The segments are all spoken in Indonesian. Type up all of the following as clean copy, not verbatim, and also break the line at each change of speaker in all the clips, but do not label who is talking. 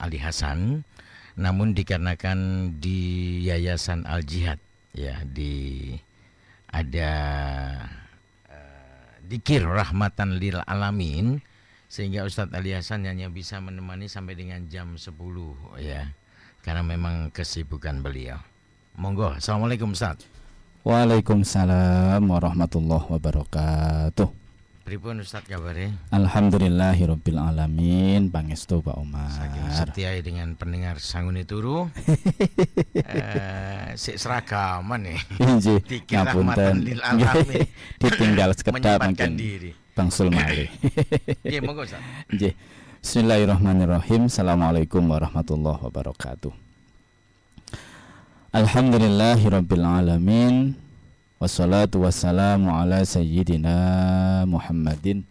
Ali Hasan, namun dikarenakan di Yayasan Al Jihad ya ada dikir rahmatan lil alamin, sehingga Ustadz Ali Hasan hanya bisa menemani sampai dengan jam 10 ya, karena memang kesibukan beliau. Monggo, assalamualaikum Ustadz.
Waalaikumsalam warahmatullahi wabarakatuh.
Pripun Ustadz kabarnya?
Alhamdulillahirabbil alamin. Pangestu Pak Umar.
Saking setia dengan pendengar Sanguni Turu. Sik seragaman nih.
Injih,
Dikir
ngapunten.
rahmatan lil alamin.
Ditinggal sekedap
Menyempatkan
mungkin.
diri.
Bang Sulmali.
Iya, monggo Ustaz.
Injih. Bismillahirrahmanirrahim. Assalamualaikum warahmatullahi wabarakatuh. Alhamdulillahirabbil alamin. Wassalatu wassalamu ala sayyidina Muhammadin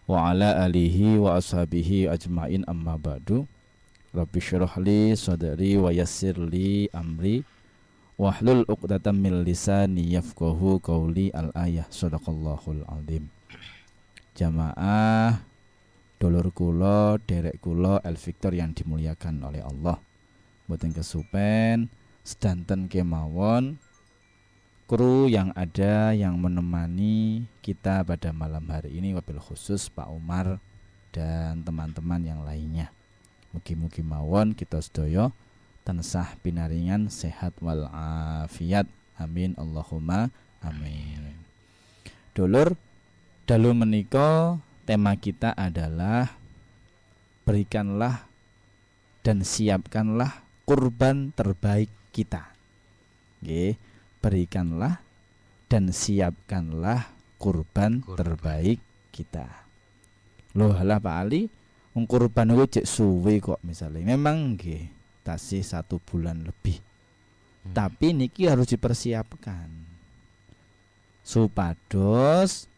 wa ala alihi wa ashabihi ajma'in, amma ba'du. Rabbi syrah li sadri wa yassir li amri wahlul 'uqdatam min lisani yafqahu qawli. Al-ayah, shadaqallahul azim. Jamaah dulur kula, derek kula El Victor yang dimuliakan oleh Allah, mboten kesupen sedanten kemawon kru yang ada yang menemani kita pada malam hari ini, wabil khusus Pak Umar dan teman-teman yang lainnya. Mugi-mugi mawon kita sedaya tansah pinaringan sehat wal afiat. Amin Allahumma amin. Dulur, dalu menika tema kita adalah berikanlah dan siapkanlah kurban terbaik kita. Nggih, berikanlah dan siapkanlah kurban terbaik kita. Loh halah Pak Ali, wong kurban niku cek suwe kok misalnya. Memang nggih, tasih 1 bulan lebih. Tapi niki harus dipersiapkan. Supados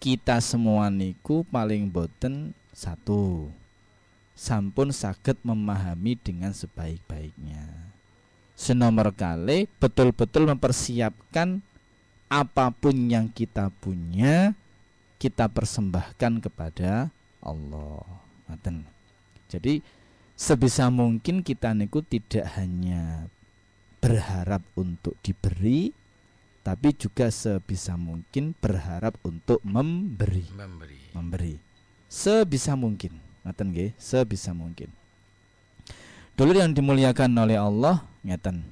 kita semua niku paling boten satu, sampun saged memahami dengan sebaik-baiknya. Senomor kali betul-betul mempersiapkan apapun yang kita punya, kita persembahkan kepada Allah. Jadi sebisa mungkin kita niku tidak hanya berharap untuk diberi, tapi juga sebisa mungkin berharap untuk memberi. Sebisa mungkin. Ngaten nggih, sebisa mungkin. Dulu yang dimuliakan oleh Allah, ngeten.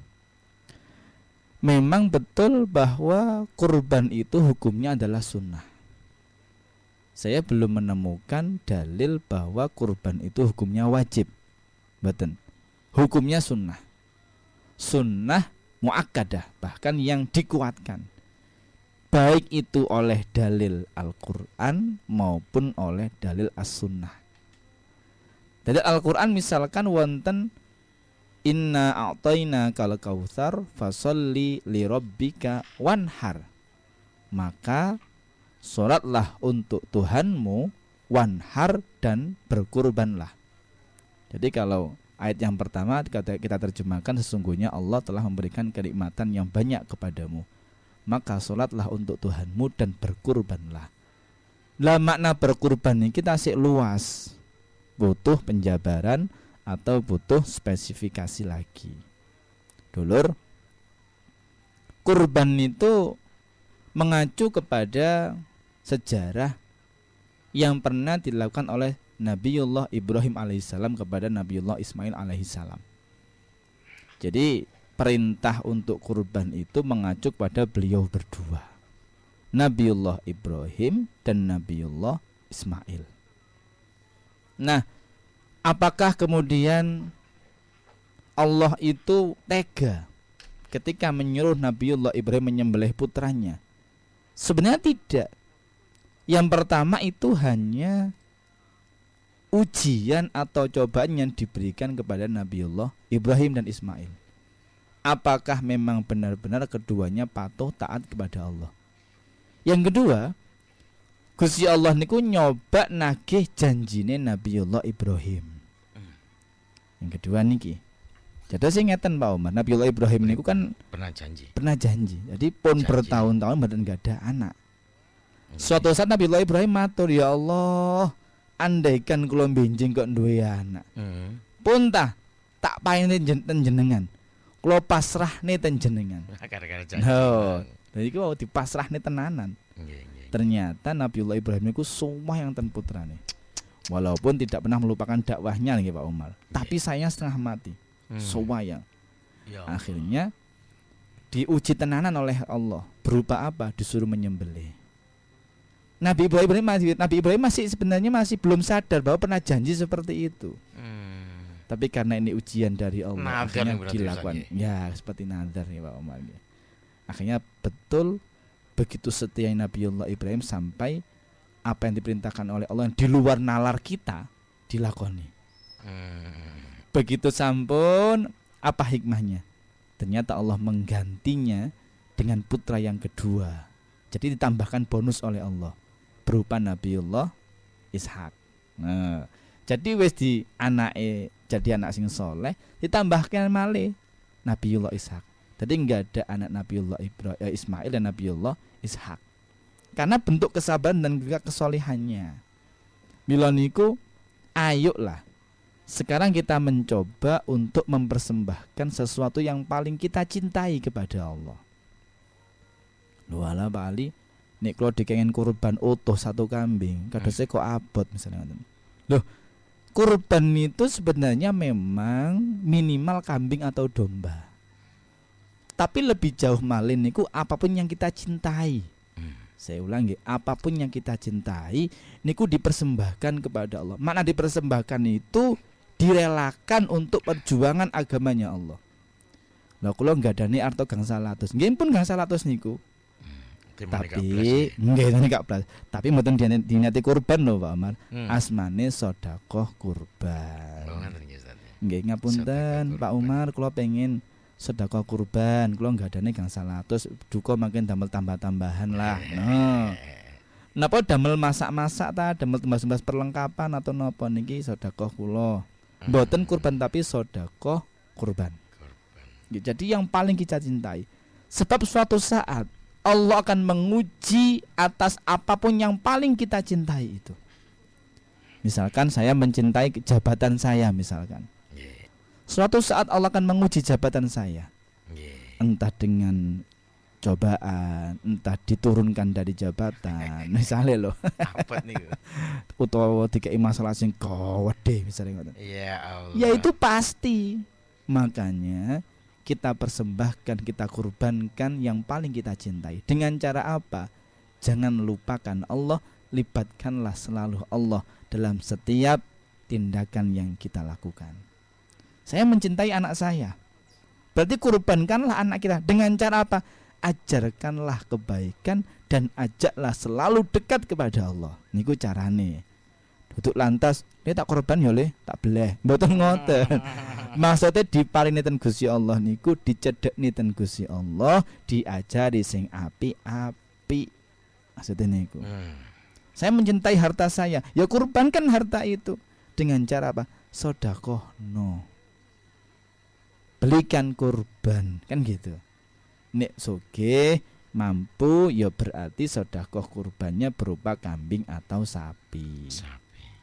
Memang betul bahwa kurban itu hukumnya adalah sunnah. Saya belum menemukan dalil bahwa kurban itu hukumnya wajib. Mboten. Hukumnya sunnah. Sunnah muakkadah, bahkan yang dikuatkan. Baik itu oleh dalil Al-Qur'an maupun oleh dalil As-Sunnah. Dari Al-Qur'an misalkan wonten inna a'tayna kal kautsar fasolli li rabbika wanhar, maka salatlah untuk Tuhanmu, wanhar, dan berkurbanlah. Jadi kalau ayat yang pertama kita terjemahkan, sesungguhnya Allah telah memberikan kenikmatan yang banyak kepadamu, maka salatlah untuk Tuhanmu dan berkurbanlah. Lah makna berkurban ini kita asik luas, butuh penjabaran atau butuh spesifikasi lagi. Dulur, kurban itu mengacu kepada sejarah yang pernah dilakukan oleh Nabiullah Ibrahim alaihissalam kepada Nabiullah Ismail alaihissalam. Jadi perintah untuk kurban itu mengacu pada beliau berdua, Nabiullah Ibrahim dan Nabiullah Ismail. Nah, apakah kemudian Allah itu tega ketika menyuruh Nabiullah Ibrahim menyembelih putranya? Sebenarnya tidak. Yang pertama itu hanya ujian atau cobaan yang diberikan kepada Nabiullah Ibrahim dan Ismail. Apakah memang benar-benar keduanya patuh taat kepada Allah? Yang kedua, Gusti Allah niku nyoba nagih janjine Nabiullah Ibrahim. Yang kedua niki. Jadi saya ngeten Pak Umar, Nabiullah Ibrahim niku kan
pernah janji.
Jadi pun bertahun-tahun mboten enggak ada anak. Suatu saat Nabiullah Ibrahim matur, ya Allah, andaikan kula benjing kok duwe anak.
Hmm.
Pun tak paine jenengan. Kula pasrahne ten jenengan.
Gara-gara janji.
No. Jadi ku dipasrahne tenanan.
Nggih, nggih.
Ternyata Nabiullah Ibrahim itu semua yang ten putrane. Walaupun tidak pernah melupakan dakwahnya nih Pak Umar, tapi saya setengah mati. Semua yang
Ya.
akhirnya diuji tenanan oleh Allah. Berupa apa? Disuruh menyembelih. Nabi Ibrahim masih sebenarnya masih belum sadar bahwa pernah janji seperti itu. Tapi karena ini ujian dari Allah,
Nadar
akhirnya
yang berarti
dilakukan.
Ustaz,
Ya, seperti nadar ya Pak Umar. Akhirnya betul begitu setia Nabiullah Ibrahim sampai apa yang diperintahkan oleh Allah yang di luar nalar kita dilakoni. Begitu sampun, apa hikmahnya? Ternyata Allah menggantinya dengan putra yang kedua. Jadi ditambahkan bonus oleh Allah berupa Nabiullah Ishak. Nah, jadi wis di anake jadi anak sing soleh ditambahkan malih Nabiullah Ishak. Jadi enggak ada anak Nabiullah Ismail dan Nabiullah Ishak. Karena bentuk kesabaran dan juga kesolehannya. Mila niku ayolah sekarang kita mencoba untuk mempersembahkan sesuatu yang paling kita cintai kepada Allah. Wala bali nek kalau dikengen kurban utuh satu kambing, kadosnya kok abot misalnya. Loh, kurban itu sebenarnya memang minimal kambing atau domba. Tapi lebih jauh malin niku apapun yang kita cintai. Saya ulangi, apapun yang kita cintai niku dipersembahkan kepada Allah. Makna dipersembahkan itu direlakan untuk perjuangan agamanya Allah. Lah kula nggandani arto gangsal atus. Nggih pun gangsal atus niku. Tapi nggih gak blas. Tapi mboten diniati kurban lho Pak Amar. Asmane sedekah kurban.
Oh, ngoten nggih Ustaz.
Nggih ngapunten Pak Umar, kula pengen sedekah kurban, kula nggandane gangsal atus, duka makin damel tambah-tambahan lah. No. Napa damel masak-masak ta, damel tembas-tembas perlengkapan atau napa niki sedekah kula. Mboten kurban tapi sedekah kurban. Jadi yang paling kita cintai. Sebab suatu saat Allah akan menguji atas apapun yang paling kita cintai itu. Misalkan saya mencintai jabatan saya misalkan. Suatu saat Allah akan menguji jabatan saya. Entah dengan cobaan, entah diturunkan dari jabatan. Misalnya loh.
Apa nih?
Utawa dikei masalah sing gede misalnya ngoten.
Ya Allah.
Ya itu pasti. Makanya kita persembahkan, kita kurbankan yang paling kita cintai. Dengan cara apa? Jangan lupakan Allah, libatkanlah selalu Allah dalam setiap tindakan yang kita lakukan. Saya mencintai anak saya, berarti kurbankanlah anak kita. Dengan cara apa? Ajarkanlah kebaikan dan ajaklah selalu dekat kepada Allah. Niku carane. Duduk lantas, dia tak korban ya le, tak beleh. Mboten ngoten. Maksudnya diparingi ten Gusti Allah niku dicedhekni ten Gusti Allah, diajari sing api-api. Maksudnya niku. Saya mencintai harta saya, ya kurbankan harta itu. Dengan cara apa? Sedekah no. Belikan kurban, kan gitu. Nek soge mampu ya berarti sedekah kurbannya berupa kambing atau sapi.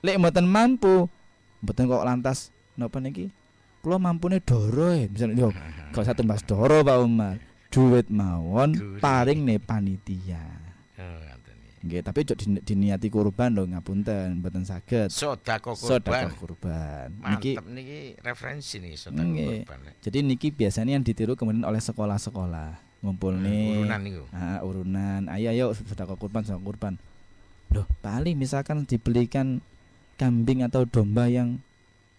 Lek mboten mampu, mboten kok lantas napa niki? Kula mampune doro misalnya yo gak usah tembas doro Pak Umar. Duit mawon paring ne panitia. Nggih, tapi ojo diniati kurban lho ngapunten, mboten saged. Sedekah kurban.
Mantep niki referensi nih sedekah kurban.
Jadi niki biasanya yang ditiru kemudian oleh sekolah-sekolah. Ngumpulne
urunan niku.
Urunan. Ayo sedekah kurban, sedekah kurban. Loh, paling misalkan dibelikan kambing atau domba yang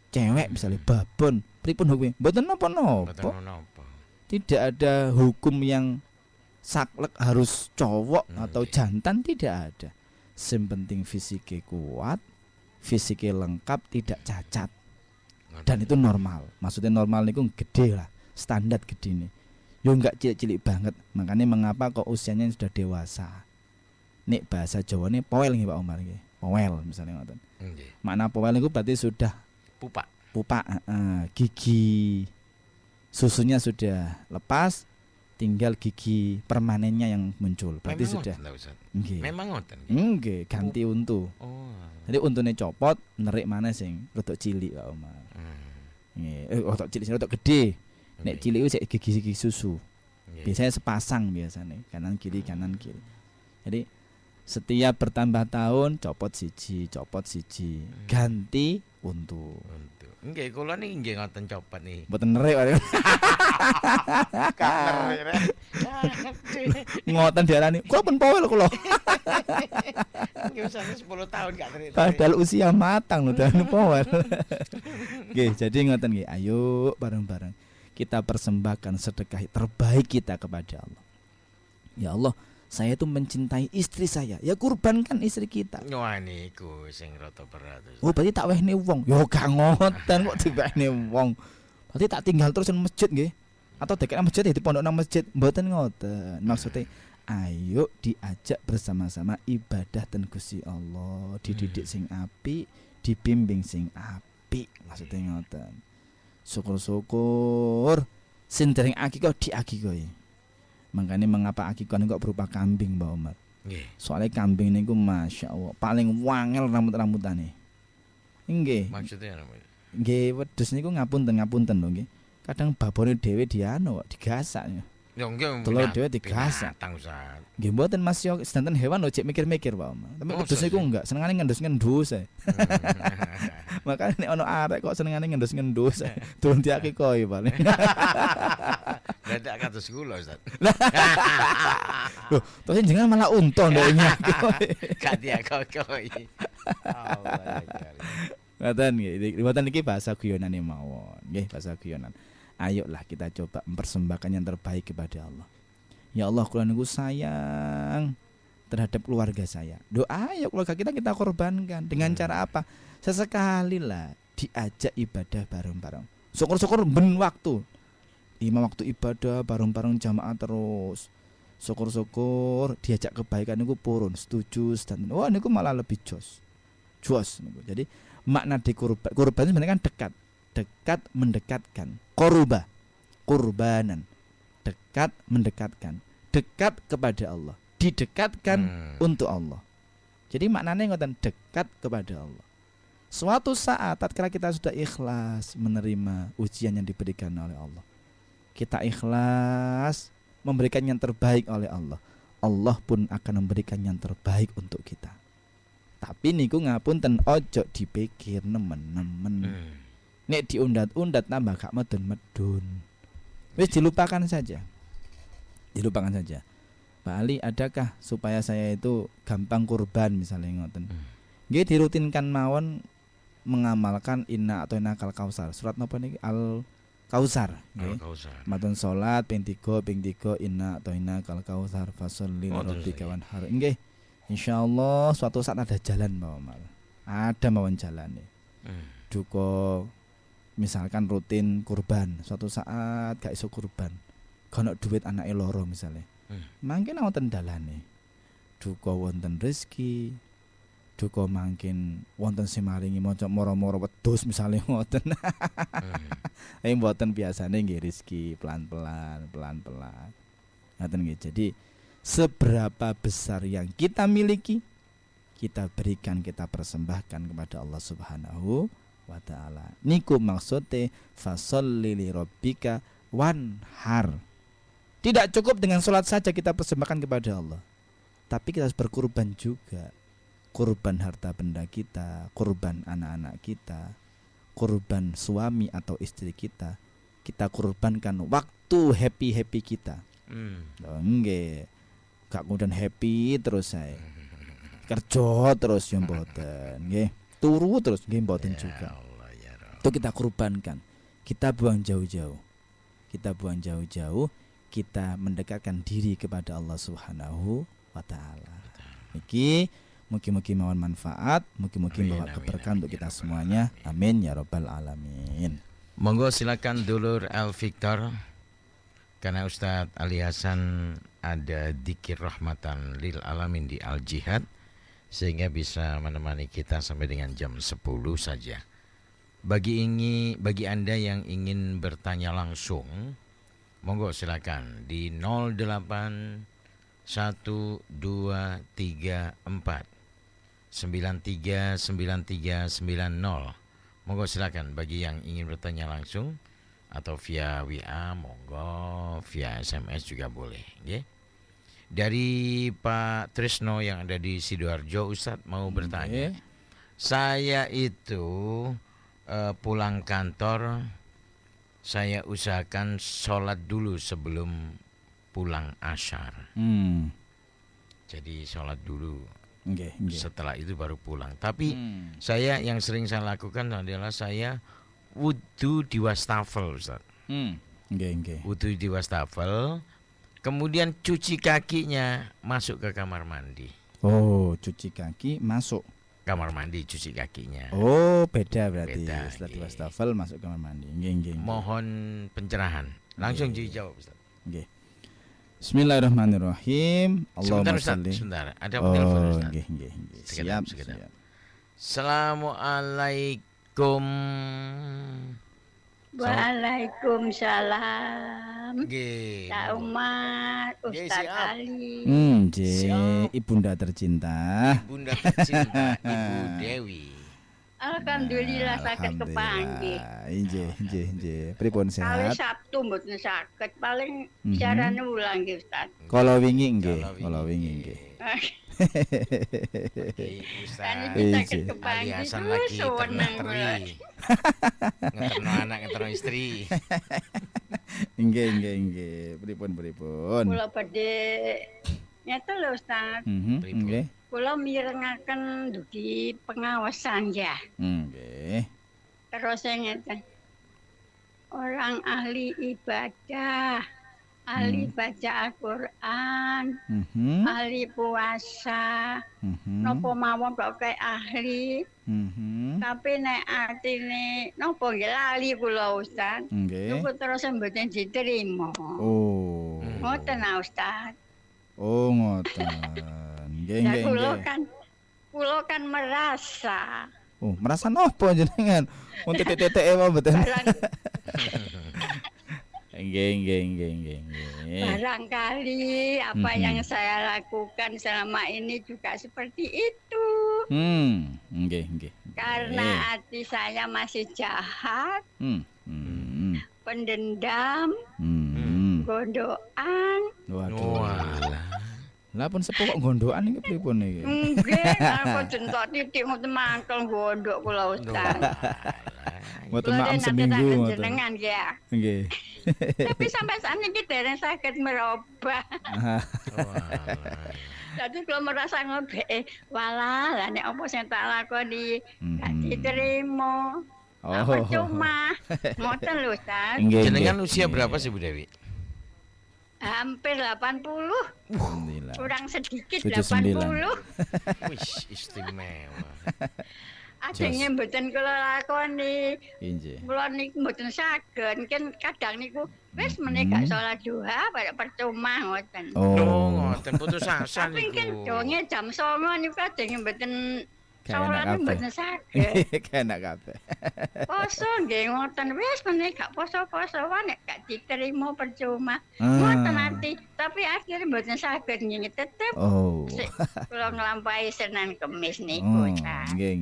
cewek misalnya babon, pripun hukumnya? Mboten napa-napa. Tidak ada hukum yang saklek harus cowok atau jantan, tidak ada. Yang penting fisiknya kuat, fisiknya lengkap, tidak cacat. Dan itu normal. Maksudnya normal niku gede lah, standar gede nih. Yo enggak cilik-cilik banget. Makanya mengapa kok usianya sudah dewasa. Nek bahasa Jawa nih powel nggih Pak Umar nggih. Powel misalnya ngoten. Makna powel itu berarti sudah pupa, gigi susunya sudah lepas, tinggal gigi permanennya yang muncul. Berarti
Memang
sudah.
ngoten ta, Ustaz.
Nggih.
Memang ngoten.
Nggih, ganti untu.
Oh.
Jadi untune copot, nerik maneh sing rodok cilik Pak Umar. Nggih, rodok cilik sing rodok gede. Nek cilik itu sik gigi susu. Biasanya sepasang biasanya, kanan kiri. Jadi setiap bertambah tahun copot siji, ganti untu.
Nggih, kula niki nggih ngoten copot nih.
Mboten nerik Pak. Ngoten diarani, kula pun powel kula.
Nggih usahane 10 tahun gak terik.
Padahal usia matang lho dan powel. Nggih, jadi ngoten nggih. Ayo bareng-bareng kita persembahkan sedekah terbaik kita kepada Allah. Ya Allah, saya itu mencintai istri saya. Ya kurbankan istri kita.
Wah niku sing rada berat.
Oh, berarti tak wehne wong. Ya gak ngoten kok diwehne wong. Berarti tak tinggal terus nang masjid nggih. Atau deket nang masjid di pondok nang masjid. Mboten ngoten. Maksudnya ayo diajak bersama-sama ibadah ten Gusti Allah, dididik sing apik, dibimbing sing apik. Maksudnya ngoten. Syukur-syukur sing dereng akikah diakikahi. Makanya mengapa akikah niku berupa kambing Mbak Umar?
Nggih.
Soalnya kambing niku Masya Allah paling wangel rambut-rambutane. Nggih.
Maksudnya apa?
Nggih, wedhus niku ngapunten lho nggih. Kadang babone dhewe diano kok digasak.
Ya nggih.
Telur dhewe digasak.
Tang Ustaz.
Nggih mboten Mas yo sedanten hewan ojek mikir-mikir Pak Umar. Tapi wedhus niku enggak, senengane ngendus-ngendus ae. Makanya nek ono arek kok senengane ngendus-ngendus ae. Durung diakikoi paling.
Dadak kados kula Ustaz.
Loh, terus jenengan malah unta ndek nyakikoi.
Gak diakokoi. Allah ya.
Ngoten nggih, mboten iki bahasa guyonane mawon. Nggih, bahasa guyonan. Ayolah kita coba mempersembahkan yang terbaik kepada Allah. Ya Allah, kula niku sayang terhadap keluarga saya. Doa ya keluarga kita korbankan. Dengan cara apa? Sesekali lah diajak ibadah bareng-bareng. Syukur-syukur ben waktu. 5 waktu ibadah bareng-bareng jamaah terus. Syukur-syukur diajak kebaikan niku purun, setuju dan wah niku malah lebih jos niku. Jadi makna di kurban sebenarnya kan dekat mendekatkan. Kurbanan, dekat mendekatkan, dekat kepada Allah, didekatkan untuk Allah. Jadi maknanya ngoten, dekat kepada Allah. Suatu saat tatkala kita sudah ikhlas menerima ujian yang diberikan oleh Allah, kita ikhlas memberikan yang terbaik oleh Allah, Allah pun akan memberikan yang terbaik untuk kita. Tapi niku ngapunten ojo dipikir nemen-nemen. Nek diundat-undat tambah gak medun-medun. Wis dilupakan saja. Pak Ali, adakah supaya saya itu gampang kurban misalnya ngoten. Nggih dirutinkan mawon mengamalkan inna atau inakal kausar. Surat napa niki? Al Kausar nggih. Matun salat ping 3 inna atau inakal kausar fasholli lirabbika wanhar. Nggih. Insyaallah suatu saat ada jalan mawon. Ada mawon jalane. Duka misalkan rutin kurban, suatu saat gak iso kurban, kono duit anake loro misalnya, mangkin wonten dalane, duka wonten rezeki, duka mangkin wonten sing maringi moco moro-moro wedhus misalnya ngoten. Tapi mboten biasane nggih rezeki pelan-pelan. Ngoten nggih. Jadi seberapa besar yang kita miliki, kita berikan, kita persembahkan kepada Allah Subhanahu wa ta'ala. Niku maksudnya fasholli lirabbika wanhar. Tidak cukup dengan sholat saja kita persembahkan kepada Allah, tapi kita harus berkurban juga. Kurban harta benda kita, kurban anak-anak kita, kurban suami atau istri kita. Kita kurbankan waktu happy kita. Nggih. Gak kemudian happy terus saya kerja terus yang mboten nggih. Turu terus nggih mboten juga. Itu kita kurbankan. Kita buang jauh-jauh. Kita mendekatkan diri kepada Allah Subhanahu wa taala. Niki mugi-mugi mawon manfaat, mugi-mugi bawa keberkahan untuk kita semuanya. Amin ya rabbal alamin.
Monggo silakan dulur Al Victor. Karena Ustadz Ali Hasan ada dzikir rahmatan lil alamin di Al Jihad, sehingga bisa menemani kita sampai dengan jam 10 saja. Bagi Anda yang ingin bertanya langsung Monggo silakan di 08 1234 939390. Monggo silakan bagi yang ingin bertanya langsung atau via WA, monggo via SMS juga boleh, nggih. Dari Pak Trisno yang ada di Sidoarjo, Ustadz mau bertanya. Saya itu pulang kantor, saya usahakan sholat dulu sebelum pulang asyar. Jadi sholat dulu, setelah itu baru pulang. Tapi saya yang sering saya lakukan adalah saya wudhu di wastafel, Ustaz. Wudhu di wastafel, kemudian cuci kakinya, masuk ke kamar mandi.
Oh, cuci kaki masuk
Kamar mandi, cuci kakinya.
Oh, beda berarti.
Beda,
setelah di
nggih.
wastafel masuk kamar mandi. Nggih.
Mohon pencerahan. Langsung dijawab, Ustaz.
Nggih. Bismillahirrahmanirrahim.
Sebentar,
Allahumma
Ustaz.
shalli.
Sebentar. Ada telepon, Ustaz.
Nggih.
Sekedap.
Siap.
Assalamualaikum.
Waalaikumsalam.
Nggih.
Kak Umar,
Nggih,
Ustaz
siap.
Ali.
Siap. Ibunda tercinta.
Bunda tercinta, Ibu Dewi.
Alhamdulillah saged kepanggih.
Injih. Pripun
Kali
sehat?
Sabtu mboten saged, paling
Mhm.
siaran ulang nggih Ustaz.
Kalau wingi nggih,
Kalau
Kan
Ustaz.
iki saged
Ije.
kepanggih
Aliasan
terus
lagi
seneng kula.
ternateri. Ngeterno anak, ngeterno istri.
Nggih. Pripun.
Kula badhe nyata lho Ustaz.
Nggih.
Kula mirengaken dugi pengawasan ya.
Nggih.
Terus ngeten. Orang ahli ibadah, ahli baca Al-Qur'an, ahli puasa, napa mawon kok kayak ahli, tapi nek artine napa nggih lali kula Ustaz.
Nggih.
Niku terus mboten diterima.
Oh.
Ngoten Ustaz.
Oh, ngoten.
Ya
Nggih.
kula kan merasa
Oh, merasa nopo jenengan? Untuk titik-titik apa mboten? Nggih.
barangkali apa yang saya lakukan selama ini juga seperti itu.
Nggih.
Karena hati saya masih jahat, pendendam, gondokan.
Waduh.
Walah.
Lah pun sepuh kok gondokan iki pripun iki?
Nggih, aku jentok titik ngoten mangkel gondok kula Ustaz.
Mboten
Kula
maem
nate
seminggu
saged
ngoten.
jenengan ya.
Nggih.
Tapi sampai saat ini dereng saged merubah.
Walah.
Dadi kula merasa ngobeke, walah lah nek apa sing tak lakoni gak diterima. Apa cuma ngoten lho Ustaz.
Jenengan usia berapa sih Bu Dewi?
Hampir 80.
Alhamdulillah.
Kurang sedikit
79.
80.
Wih, istimewa.
Ajenge mboten kula lakoni.
Injih.
Kula niku mboten saged. Kan kadang niku wis meneh gak salat duha pada percuma ngoten.
Oh, ngoten putus asa
Tapi kan
niku.
donge jam 09.00 niku kadang mboten
Kayak
salat
enak kabeh.
mboten saged.
Kena kabeh.
Poso nggih ngoten wis meneh gak poso-poso wae nek gak diterima percuma. Ngoten nanti, tapi akhirnya mboten saged nggih tetep
Oh.
kula nglampahi Senin Kamis
Oh,
niku ta.
nggih.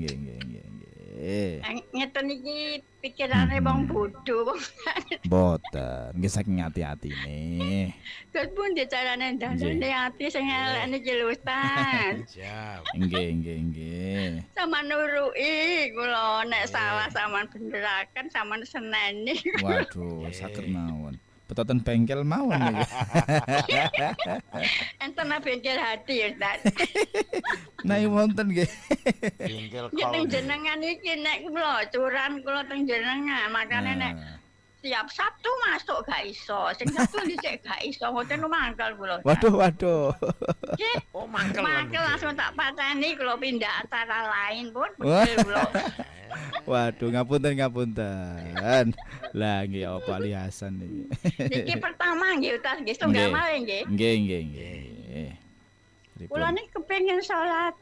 Ngeten iki pikirane wong bodho.
Boten, nggih saking ati-atine.
Terus pun carane ndandane ati sing elek niki lho Ustaz.
Siap.
Nggih.
Sama nuruki kula nek salah sampean benderaken sampean seneni.
Waduh, saged mawon. Petoten bengkel mawon niki.
Enten bengkel hati Ustaz.
Nah, wonten nggih.
Bingkel
Ya teng
kol.
jenengan iki nek kula curan kula teng jenengan makane nek tiap Sabtu masuk gak iso. Sing Sabtu dhisik gak iso. Ngoten mangkel kula.
Waduh.
Nggih.
Oh, mangkel.
Mangkel langsung tak pateni kula pindah acara lain pun
Wah.
betul kula.
Waduh, ngapunten. Lah nggih apa aliasan niki.
Niki pertama nggih Ustaz nggih setunggal malih nggih.
Nggih.
Kula niki kepengin salat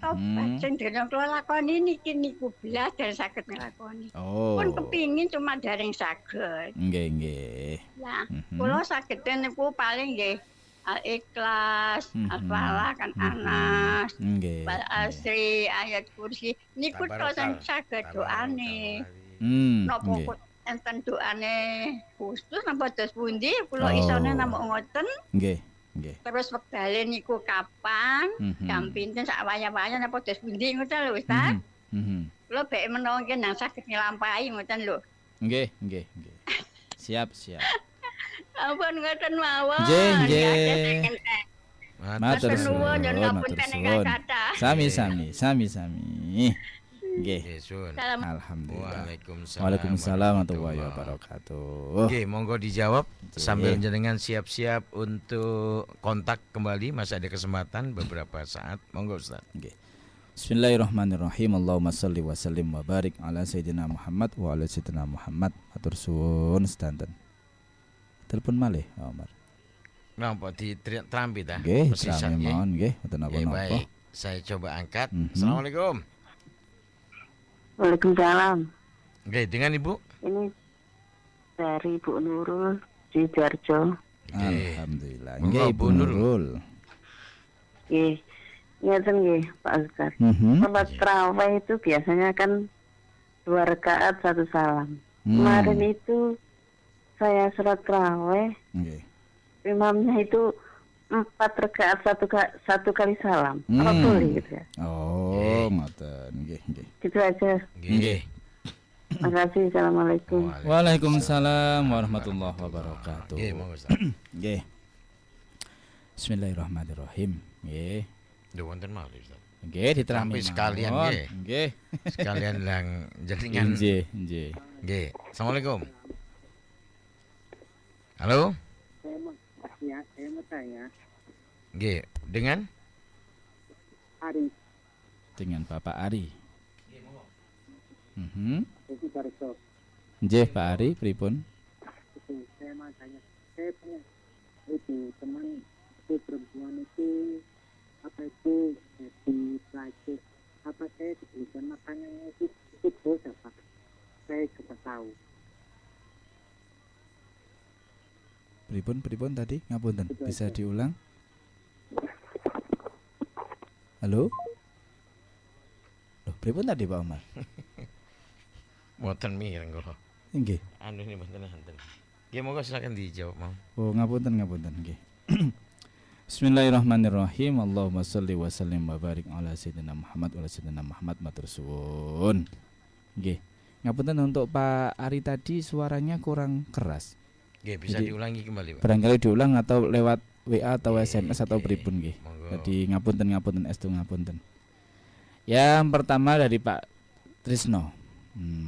tobat sing dereng kula lakoni niki niku belajar saged nglakoni.
Oh.
Pun kepingin cuma dereng saged.
Nggih.
Lah, kula saged niku paling nggih Al-Ikhlas, Al-Falah kan Anas,
Nggih.
Wal Asri, ayat kursi niku tok sing saged doane. Napa kok enten doane khusus napa dos pundi kula isone namung ngoten.
Nggih.
Terus wektale niku kapan, jam pinten sak wayah-wayah napa dos pundi ngoten lho Ustaz. Kula bek menawa nggih nang saged nglampahi ngoten lho.
Nggih. Siap.
Ampun ngoten mawon.
Nggih. Matur
nuwun
suwun.
ngapunten ingkang kathah.
Sami. Nggih.
Sun.
Alhamdulillah.
Waalaikumsalam.
Waalaikumsalam warahmatullahi wabarakatuh.
Oke, monggo dijawab sambil jenengan siap-siap untuk kontak kembali, masih ada kesempatan beberapa saat. Monggo Ustaz.
Nggih. Bismillahirrahmanirrahim. Allahumma shalli wa sallim wa barik ala sayyidina Muhammad wa ala sayyidina Muhammad. Matur suwun sedanten. Telepon malih, Omar.
Napa ditrampi ta?
Nggih, sami mawon nggih, mboten
Oke,
napa-napa.
baik. Saya coba angkat. Assalamualaikum.
Waalaikumsalam.
Oke, dengan Ibu?
Ini dari Bu Nurul di Jarjo.
Alhamdulillah.
Monggo,
Nggih,
Bu
Bu Nurul.
Nggih. Ngeten nggih, Pak Ustaz. Salat tarawih itu biasanya kan 2 rakaat 1 salam. Kemarin itu saya salat tarawih,
Nggih.
imamnya itu 4 rakaat 1 kali salam. Apa boleh gitu ya?
Oh, ngoten. Nggih.
Gitu aja.
Nggih.
Makasih. Assalamualaikum.
Waalaikumsalam warahmatullahi wabarakatuh.
Nggih, monggo Ustaz.
Nggih. Bismillahirrahmanirrahim. Nggih.
Duh, wonten malih Ustaz.
Nggih, diterami
Sampai sekalian
mawon.
nggih.
Nggih.
Sekalian lang jenengan.
Nggih.
Nggih. Assalamualaikum. Halo?
Saya mau tanya.
Nggih, dengan
Ari,
Dengan Bapak Ari.
itu Jarjo.
Nggih, Pak Ari, pripun?
Saya mau tanya. Saya punya itu teman itu perempuan itu apa itu jadi pelajar apa saya diberikan makanannya itu bos apa saya juga tahu.
Pripun tadi? Ngapunten. Bisa diulang? Halo? Loh, pripun tadi Pak Omar?
mboten mireng kula.
Nggih.
Anu ini mboten hanten. Nggih, monggo silakan dijawab mau.
Oh, ngapunten nggih. Bismillahirrahmanirrahim. Allahumma shalli wa sallim wa barik ala sayyidina Muhammad wa ala sayyidina Muhammad. Matur suwun. Nggih. Ngapunten untuk Pak Ari tadi suaranya kurang keras.
Nggih, bisa
Jadi,
diulangi kembali, Pak.
Barangkali diulang atau lewat WA atau SMS atau
Nggih,
pripun nggih.
monggo.
Jadi ngapunten estu ngapunten. Yang pertama dari Pak Trisno.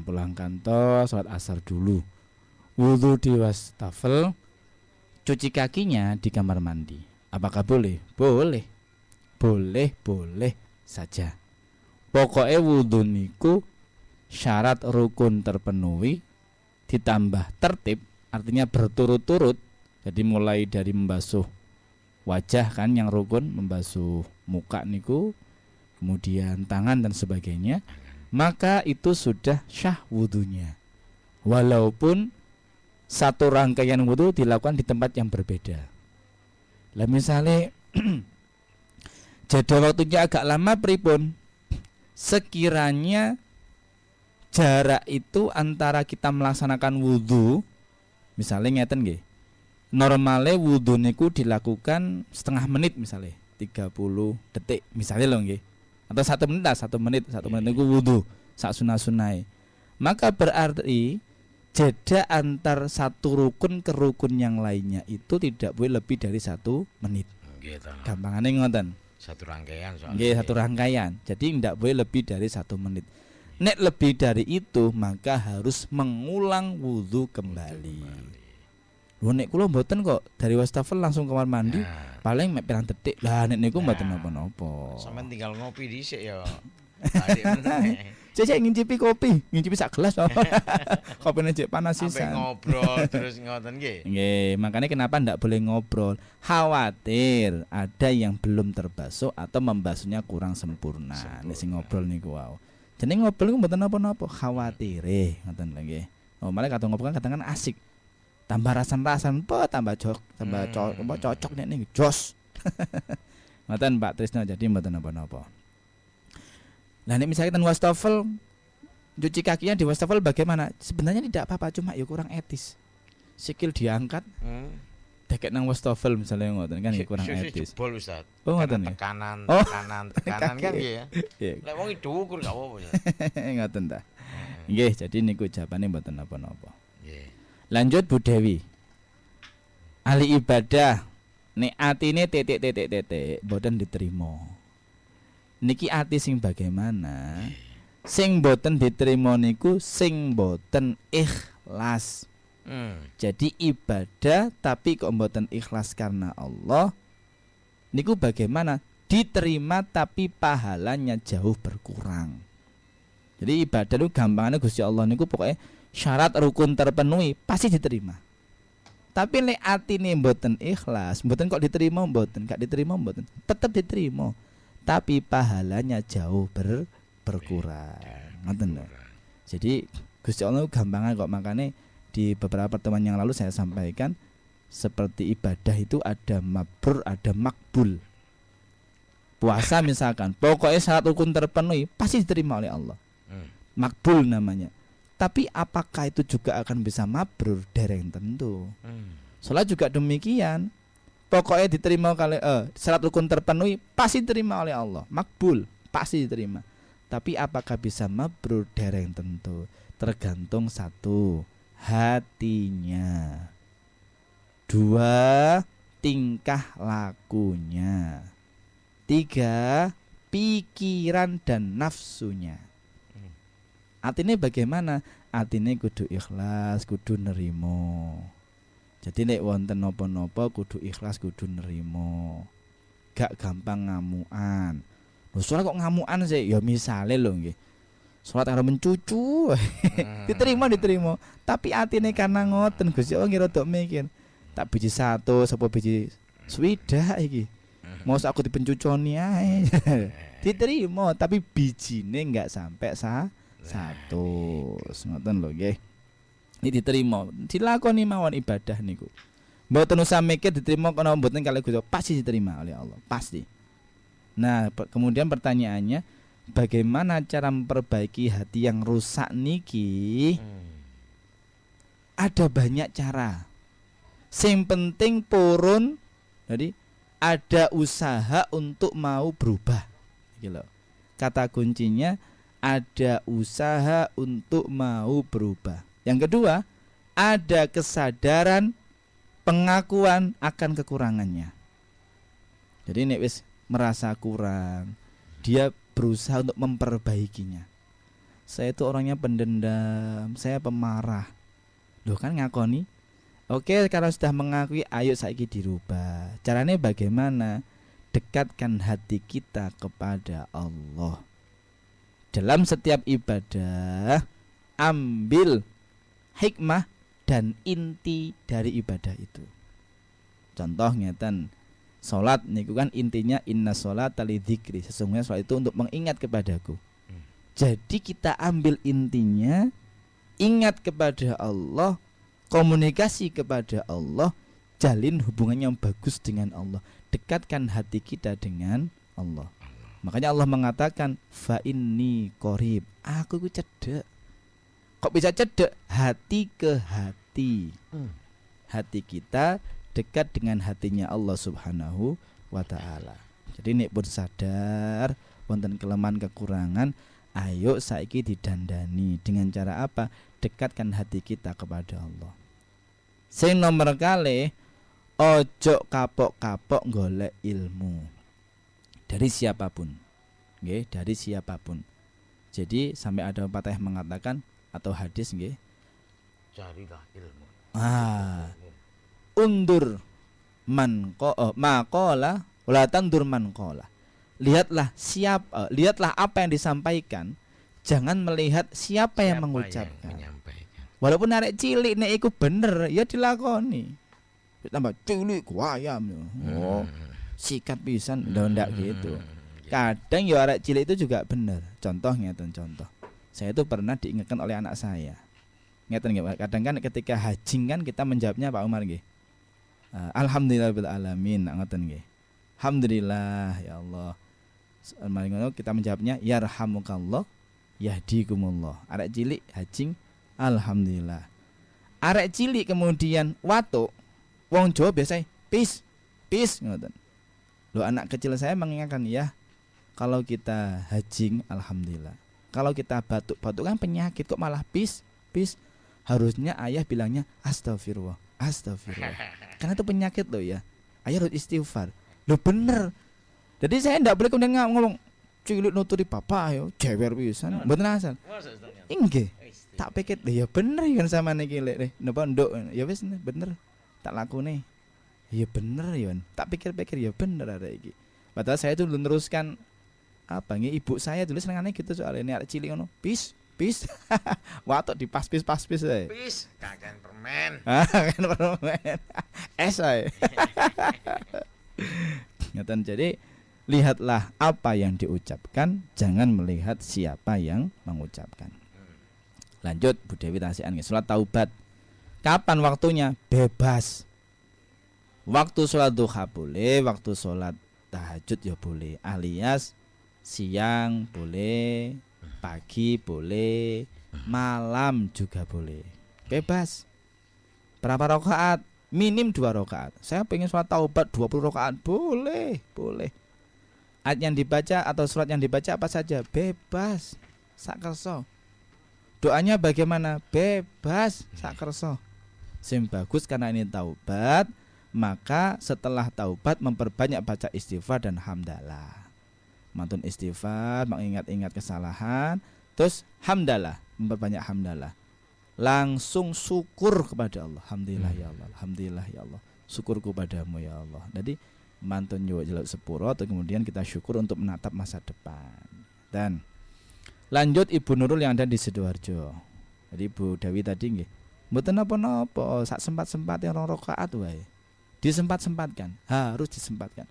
Pulang kantor sholat asar dulu. Wudu di wastafel, cuci kakinya di kamar mandi. Apakah boleh? Boleh saja. Pokoknya wudu niku syarat rukun terpenuhi ditambah tertib, artinya berturut-turut. Jadi mulai dari membasuh wajah kan yang rukun, membasuh muka niku, kemudian tangan dan sebagainya, maka itu sudah syah wudunya. Walaupun satu rangkaian wudu dilakukan di tempat yang berbeda. Lah misalnya jeda waktunya agak lama pripun? Sekiranya jarak itu antara kita melaksanakan wudu, misalnya ngeten nggih. Normale wudu niku dilakukan setengah menit misalnya, 30 detik misalnya lho nggih. Atau 1 menit lah, 1 menit niku wudu sak sunah-sunahe. Maka berarti jeda antar satu rukun ke rukun yang lainnya itu tidak boleh lebih dari 1 menit.
Nggih ta.
Gampangane ngoten.
Satu rangkaian soalnya.
Nggih, satu rangkaian. Jadi tidak boleh lebih dari 1 menit. Nek lebih dari itu maka harus mengulang wudu kembali. Lho nek kula mboten kok dari wastafel langsung kamar mandi, paling mek pirang detik. Lah nek niku mboten napa-napa.
Sampeyan tinggal ngopi dhisik ya. Adik meneh.
Cek ngincipi kopi, ngincipi sak gelas. Kopine cek panas
Sampai
sisan.
ngobrol terus ngoten nggih.
Nggih, makanya kenapa ndak boleh ngobrol? Khawatir ada yang belum terbasuh atau membasuhnya kurang sempurna. Nek sing ngobrol niku wau. Jeneng ngobrol niku mboten napa-napa, khawatire ngoten lho nggih. Oh, malah kata ngobrol kan kadang asik. Tambah rasan-rasan, tambah cocok nek ning jos. Ngoten Pak Trisno, jadi mboten napa-napa. Lah nek misalnya kita wastafel cuci kakinya di wastafel bagaimana? Sebenarnya tidak apa-apa, cuma ya kurang etis. Sikil diangkat, dekek nang wastafel misalnya ngoten kan ya kurang etis.
Jebol Ustaz.
Oh ngoten ya.
Tekanan kan
Kaki.
nggih ya. Lek wong dhuwur gak apa-apa ya.
Ngoten ta. Nggih, jadi niku jawabane mboten napa-napa.
Nggih.
Lanjut Bu Dewi. Ahli ibadah nek atine titik mboten diterima. Niki ati sing bagaimana? Sing mboten diterima niku sing mboten ikhlas. Jadi ibadah tapi kok mboten ikhlas karena Allah. Niku bagaimana? Diterima tapi pahalanya jauh berkurang. Jadi ibadah itu gampangnya Gusti Allah niku pokoknya syarat rukun terpenuhi pasti diterima. Tapi nek atine mboten ikhlas, mboten kok diterima mboten, gak diterima mboten, tetap diterima. Tapi pahalanya jauh berkurang. Ngoten lho. Jadi Gusti Allah gampangan kok, makanya di beberapa pertemuan yang lalu saya sampaikan seperti ibadah itu ada mabrur, ada makbul. Puasa misalkan, pokoknya syarat rukun terpenuhi pasti diterima oleh Allah. Makbul namanya. Tapi apakah itu juga akan bisa mabrur? Dereng tentu. Salat juga demikian. Pokoknya diterima kali syarat rukun terpenuhi pasti diterima oleh Allah. Makbul pasti diterima. Tapi apakah bisa mabrur? Dereng tentu. Tergantung satu, hatinya. Dua, tingkah lakunya. Tiga, pikiran dan nafsunya. Atine bagaimana? Atine kudu ikhlas, kudu nerimo. Jadi nek wonten napa-napa kudu ikhlas, kudu nerimo. Gak gampang ngamukan. Lho salat kok ngamukan sih? Ya misale lho nggih. Salat karo mencucu. diterima. Tapi atine karena ngoten Gusti Allah ngira dok mikir. Tak biji satu, sapa biji swidak iki. Mau aku dipencuconi ae. Diterima tapi bijine enggak sampai satu. Ngoten lho nggih. Ini diterima, dilakoni mawon ibadah niku. Mboten usah mikir diterima kono mboten kalih Gusti pasti diterima oleh Allah, pasti. Nah, kemudian pertanyaannya, bagaimana cara memperbaiki hati yang rusak niki? Ada banyak cara. Sing penting purun, jadi ada usaha untuk mau berubah. Gitu. Kata kuncinya ada usaha untuk mau berubah. Yang kedua, ada kesadaran pengakuan akan kekurangannya. Jadi nek wis merasa kurang, dia berusaha untuk memperbaikinya. Saya itu orangnya pendendam, saya pemarah. Loh kan ngakoni. Oke, kalau sudah mengakui, ayo saiki dirubah. Caranya bagaimana? Dekatkan hati kita kepada Allah. Dalam setiap ibadah, ambil hikmah dan inti dari ibadah itu. Contoh ngeten, salat niku kan intinya inna sholata lidzikri, sesungguhnya salat itu untuk mengingat kepadaku. Jadi kita ambil intinya, ingat kepada Allah, komunikasi kepada Allah, jalin hubungan yang bagus dengan Allah, dekatkan hati kita dengan Allah. Makanya Allah mengatakan fa inni qarib, aku ku cedek. Kok bisa cedek? Hati ke hati. Hati kita dekat dengan hatinya Allah Subhanahu wa taala. Jadi nek pun sadar wonten kelemahan kekurangan, ayo saiki didandani dengan cara apa? Dekatkan hati kita kepada Allah. Sing nomor kali, ojo kapok-kapok golek ilmu dari siapapun. Nggih, dari siapapun. Jadi sampai ada pepatah yang mengatakan atau hadis nggih,
carilah ilmu.
Undur man maqala wala tandur man qala. Lihatlah lihatlah apa yang disampaikan, jangan melihat siapa yang
Siapa
mengucapkan.
menyampaikan.
Walaupun arek cilik nek iku bener ya dilakoni. Tambah cilik ku ayam yo. Oh, sikat pisan ndak gitu. Kadang ya arek cilik itu juga bener. Contoh ngeten contoh. Saya itu pernah diingatkan oleh anak saya. Ngeten nggih, kadang kan ketika hajing kan kita menjawabnya Pak Umar nggih. Alhamdulillahirabbil alamin, ngoten nggih. Alhamdulillah ya Allah. Mari ngono kita menjawabnya yarhamukallah yahdikumullah. Arek cilik hajing alhamdulillah. Arek cilik kemudian watuk wong Jawa biasa pis ngoten. Lo anak kecil saya mengingatkan ya, kalau kita hajing alhamdulillah. Kalau kita batuk kan penyakit kok malah pis. Harusnya ayah bilangnya astagfirullah. Karena itu penyakit loh ya. Ayah harus istighfar. Lo bener. Jadi saya tidak boleh kemudian ngomong cilik nuturi papa yo jewer pisan. Mboten asal. Inggih. Tak pikir ya bener kan sama niki lek napa nduk ya wis bener. Tak lakune. Ya bener ya. Tak pikir-pikir ya bener ada iki. Padahal saya itu meneruskan apa nggih ibu saya dulu senengane gitu soalnya ini arek cilik ngono. Pis. Watuk dipas-pis ae.
Pis, kakan permen.
Kakan permen. Es ae. Ngeten, jadi lihatlah apa yang diucapkan, jangan melihat siapa yang mengucapkan. Lanjut Bu Dewi tasian nggih, salat taubat. Kapan waktunya? Bebas. Waktu salat duha boleh, waktu salat tahajud ya boleh, alias siang boleh, pagi boleh, malam juga boleh. Bebas. Berapa rakaat? Minim 2 rakaat. Saya pengen sholat taubat 20 rakaat. Boleh. Ayat yang dibaca atau surat yang dibaca apa saja bebas. Sak kerso. Doanya bagaimana? Bebas. Sak kerso. Sim bagus karena ini taubat, maka setelah taubat memperbanyak baca istighfar dan hamdalah. Mantun istighfar, mengingat-ingat kesalahan, terus hamdalah, memperbanyak hamdalah. Langsung syukur kepada Allah. Alhamdulillah ya Allah, alhamdulillah ya Allah. Syukurku padamu ya Allah. Jadi mantun yo jelek sepuro atau kemudian kita syukur untuk menatap masa depan. Dan lanjut Ibu Nurul yang ada di Sidoarjo. Jadi Ibu Dewi tadi nggih, mboten napa-napa, sak sempat-sempate 2 rakaat wae. Disempatkan, harus disempatkan.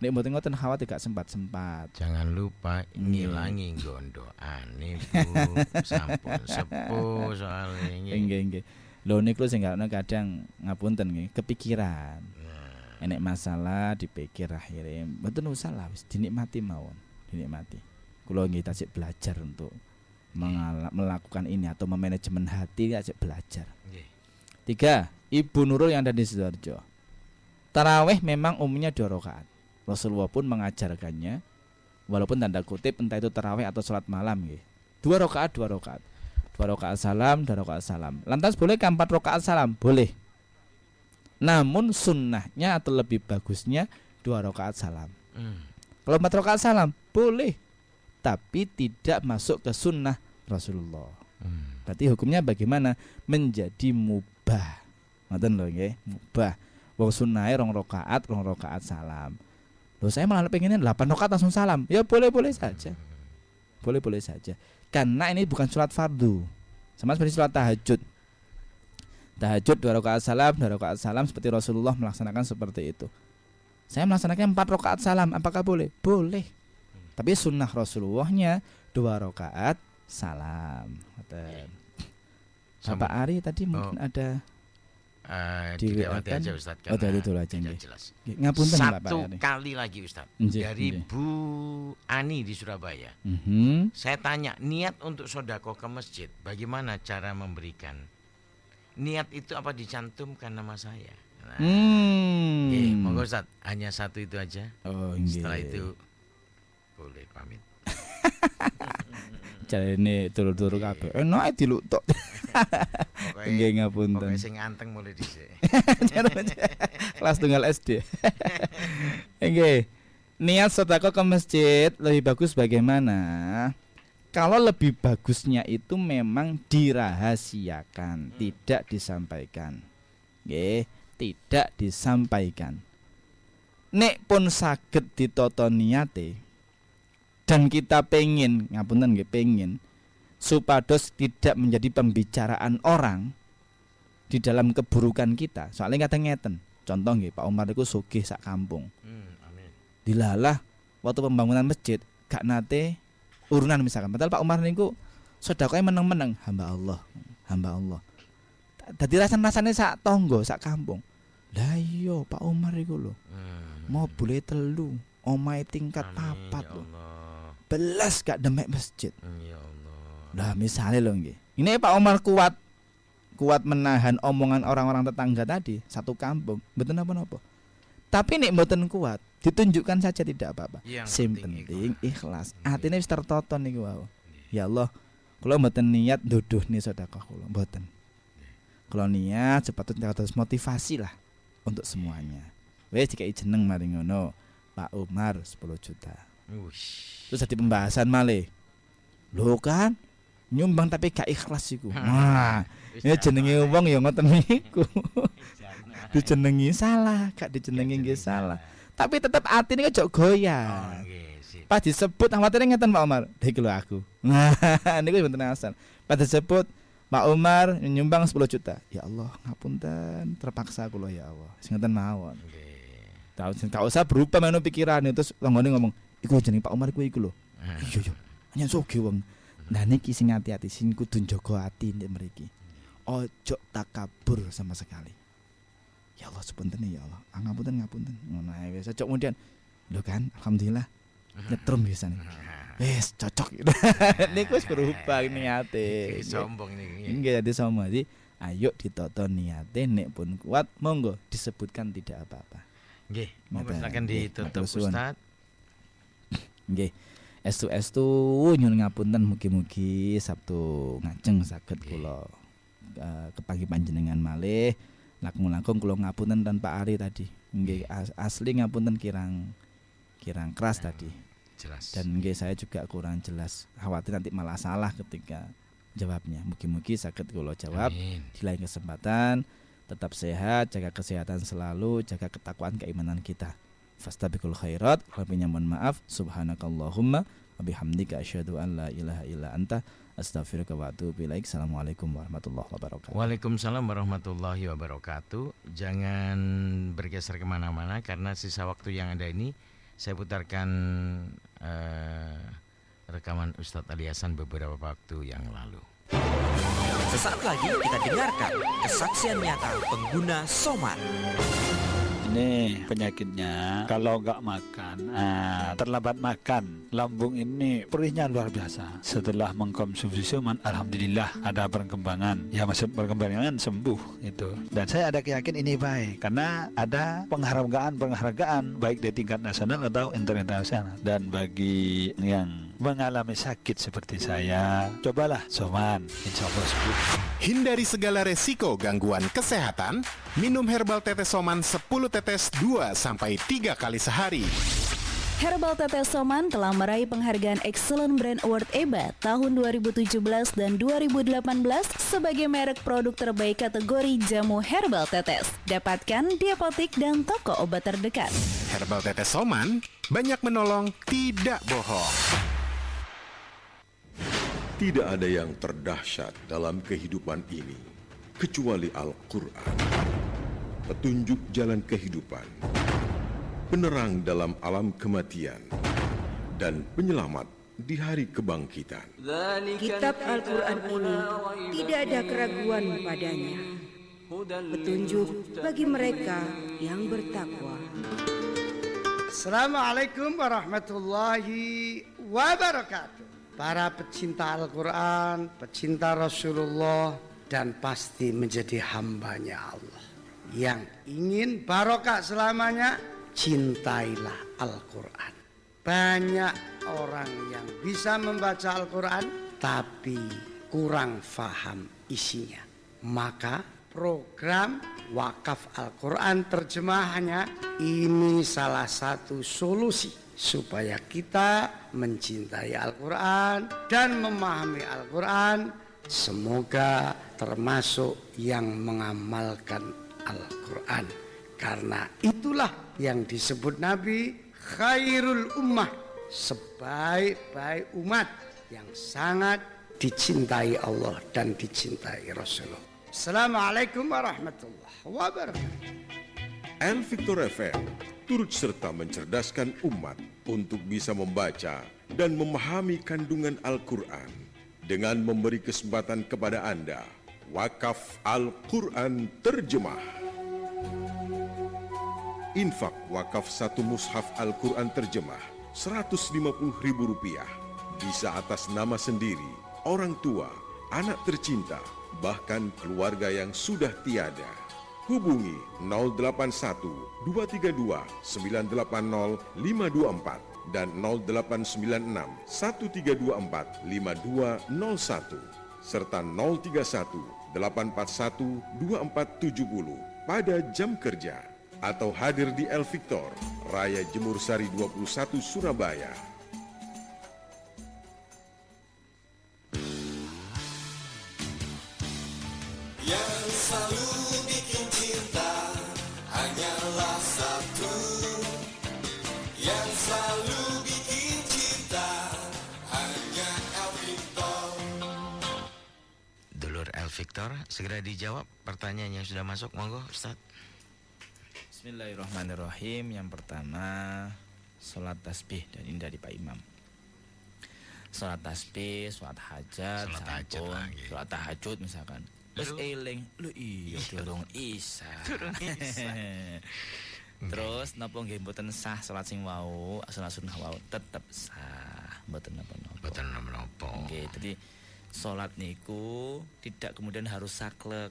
Nek mboten ngoten khawatir gak sempat-sempat.
Jangan lupa ngilangi gondokane Bu. Sampun sepuh soalnya
nggih. Lho niku sing kadang ngapunten nggih, kepikiran. Enek masalah dipikir akhirnya mboten usah lah, wis dinikmati mawon, dinikmati. Kula nggih tasik belajar untuk melakukan ini atau memanajemen hati tasik belajar. 3. Ibu Nurul yang ada di Sidoarjo. Tarawih memang umumnya 2 rakaat. Rasulullah pun mengajarkannya, walaupun tanda kutip entah itu tarawih atau sholat malam nggih. 2 rakaat. 2 rakaat salam, 2 rakaat salam. Lantas bolehkah 4 rakaat salam? Boleh. Namun sunnahnya atau lebih bagusnya 2 rakaat salam. Kalau 4 rakaat salam boleh, tapi tidak masuk ke sunnah Rasulullah. Berarti hukumnya bagaimana? Menjadi mubah. Ngoten lho nggih, mubah. Wong sunnahe 2 rakaat salam. Loh saya malah pengennya 8 rakaat langsung salam. Ya boleh-boleh saja. Boleh-boleh saja. Karena ini bukan sholat fardu. Sama seperti sholat tahajud. Tahajud 2 rakaat salam seperti Rasulullah melaksanakan seperti itu. Saya melaksanakan 4 rakaat salam, apakah boleh? Boleh. Tapi sunnah Rasulullahnya 2 rakaat salam. Bapak Ari tadi mungkin ada
dilewati aja Ustaz,
karena itu aja
jelas.
Ngapunten
Satu
Bapak
kali lagi Ustaz, dari Bu Ani di Surabaya. Saya tanya, niat untuk sodako ke masjid, bagaimana cara memberikan? Niat itu apa dicantumkan nama saya? Monggo Ustaz, hanya satu itu aja. Setelah itu boleh pamit.
Jarene turu-turu kabeh. Enak dilutuk. Nggih ngapunten.
Pokoke sing anteng mulai dhisik.
Kelas tunggal SD. Nggih. Niat sedekah ke masjid lebih bagus bagaimana? Kalau lebih bagusnya itu memang dirahasiakan, tidak disampaikan. Nggih, tidak disampaikan. Nek pun saged ditata niate dan kita pengen, ngapunten nggih pengen supados tidak menjadi pembicaraan orang di dalam keburukan kita. Soalnya kata ngeten, contoh nggih, Pak Umar iku sugih sak kampung.
Amin.
Dilalah waktu pembangunan masjid gak nate urunan misalkan. Padahal Pak Umar niku sedekahnya meneng-meneng, hamba Allah. Dadi rasane sak tonggo, sak kampung. Lah iya Pak Umar iku lho. Mobil 3, omahe tingkat 4 lho. Belas gak demek masjid.
Ya Allah.
Lah misalnya lho nggih. Ini Pak Umar kuat menahan omongan orang-orang tetangga tadi satu kampung, mboten apa-apa. Tapi nek mboten kuat, ditunjukkan saja tidak apa-apa. Sing penting ikhlas. Atine wis tertoton niku wae. Ya Allah, kula mboten niat nduduhne sedekah kula, mboten. Kula niat sepatutnya terus motivasi lah untuk semuanya. Wis dikai jeneng mari ngono. Pak Umar 10 juta. Terus jadi pembahasan malih. Lho kan nyumbang tapi gak ikhlas iku. Nah, ini jenenge wong ya ngoten niku. Dijenengi salah, gak dijenengi nggih salah. Tapi tetap atine kok goyah. Pas disebut awatene ngeten Pak Umar, iki lho aku. Nah, niku mboten asal. Pas disebut Pak Umar nyumbang 10 juta. Ya Allah, ngapunten, terpaksa kula ya Allah. Sing ngeten mawon. Gak usah berubah menu pikirane terus tanggane ngomong, iku jeneng Pak Umar iku lho. Iya. Hanya sugih wong. Nah niki sing hati-hati sing kudu njaga ati ndek mriki. Ojo takabur sama sekali. Ya Allah sepunten ya Allah. Ngapunten. Ngono ae wis. Ojo kemudian lho kan alhamdulillah nyetrum bisane. Wis cocok. Niku wis berubah niate.
Sombong niki.
Nggih dadi sombong. Jadi ayo ditata niate nek pun kuat monggo disebutkan tidak apa-apa.
Nggih, monggo silakan ditutup Ustaz.
Nggih. Estu nyuwun ngapunten mugi-mugi Sabtu ngajeng saged kula kepanggih panjenengan malih. Langkung-langkung kula ngapunten tanpa Ari tadi. Nggih asli ngapunten kirang keras tadi.
Jelas.
Dan nggih saya juga kurang jelas. Khawatir nanti malah salah ketika jawabnya. Mugi-mugi saged kula jawab.
Amin.
Di lain kesempatan tetap sehat, jaga kesehatan selalu, jaga ketakwaan keimanan kita. Fastabiqul khairat, rabbinya mohon maaf, subhanakallahumma wa bihamdika asyhadu an la ilaha illa anta astaghfiruka wa atubu ilaik. Assalamualaikum warahmatullahi wabarakatuh.
Waalaikumsalam warahmatullahi wabarakatuh. Jangan bergeser kemana-mana karena sisa waktu yang ada ini saya putarkan rekaman Ustadz Ali Hasan beberapa waktu yang lalu.
Sesaat lagi kita dengarkan kesaksian nyata pengguna Soman.
Ini penyakitnya kalau nggak makan, terlambat makan, lambung ini perihnya luar biasa. Setelah mengkonsumsi Soman, alhamdulillah ada perkembangan. Ya maksud perkembangan sembuh itu. Dan saya ada keyakin ini baik karena ada penghargaan baik di tingkat nasional atau internasional. Dan bagi yang mengalami sakit seperti saya, cobalah Soman, insya Allah sembuh.
Hindari segala resiko gangguan kesehatan. Minum herbal tetes Soman 10 tetes 2-3 kali sehari.
Herbal Tetes Soman telah meraih penghargaan Excellent Brand Award EBA tahun 2017 dan 2018 sebagai merek produk terbaik kategori jamu herbal tetes. Dapatkan di apotik dan toko obat terdekat.
Herbal tetes Soman banyak menolong, tidak bohong.
Tidak ada yang terdahsyat dalam kehidupan ini kecuali Al-Quran. Petunjuk jalan kehidupan, penerang dalam alam kematian, dan penyelamat di hari kebangkitan.
Kitab Al-Quran ini tidak ada keraguan padanya. Petunjuk bagi mereka yang bertakwa.
Assalamualaikum warahmatullahi wabarakatuh. Para pecinta Al-Quran, pecinta Rasulullah, dan pasti menjadi hambanya Allah yang ingin barokah selamanya, cintailah Al-Quran. Banyak orang yang bisa membaca Al-Quran tapi kurang faham isinya. Maka program Wakaf Al-Quran terjemahannya ini salah satu solusi supaya kita mencintai Al-Quran dan memahami Al-Quran. Semoga termasuk yang mengamalkan Al-Quran. Karena itulah yang disebut Nabi khairul ummah, sebaik-baik umat yang sangat dicintai Allah dan dicintai Rasulullah. Assalamualaikum warahmatullahi wabarakatuh.
El Victor FM turut serta mencerdaskan umat untuk bisa membaca dan memahami kandungan Al-Quran dengan memberi kesempatan kepada Anda wakaf Al-Quran terjemah. Infak wakaf satu mushaf Al-Quran terjemah Rp150.000 bisa atas nama sendiri, orang tua, anak tercinta, bahkan keluarga yang sudah tiada. Hubungi 081 232 980 524 dan 0896 1324 5201 serta 031 841 2470 pada jam kerja atau hadir di El Victor, Raya Jemur Sari 21 Surabaya.
Yang selalu bikin cinta hanyalah satu. Yang selalu bikin cinta hanya El Victor.
Dulur El Victor, segera dijawab pertanyaan yang sudah masuk. Monggo Ustaz.
Bismillahirrahmanirrahim. Yang pertama, sholat tasbih, dan ini dari Pak Imam. Sholat tasbih, sholat hajat, sholat tahajud misalkan. Terus eling, lu iya durung isa. Terus napa nggih mboten sah salat sing wau, sunah wau tetep sah, mboten napa-napa.
Mboten napa-napa.
Nggih, dadi salat niku tidak kemudian harus saklek.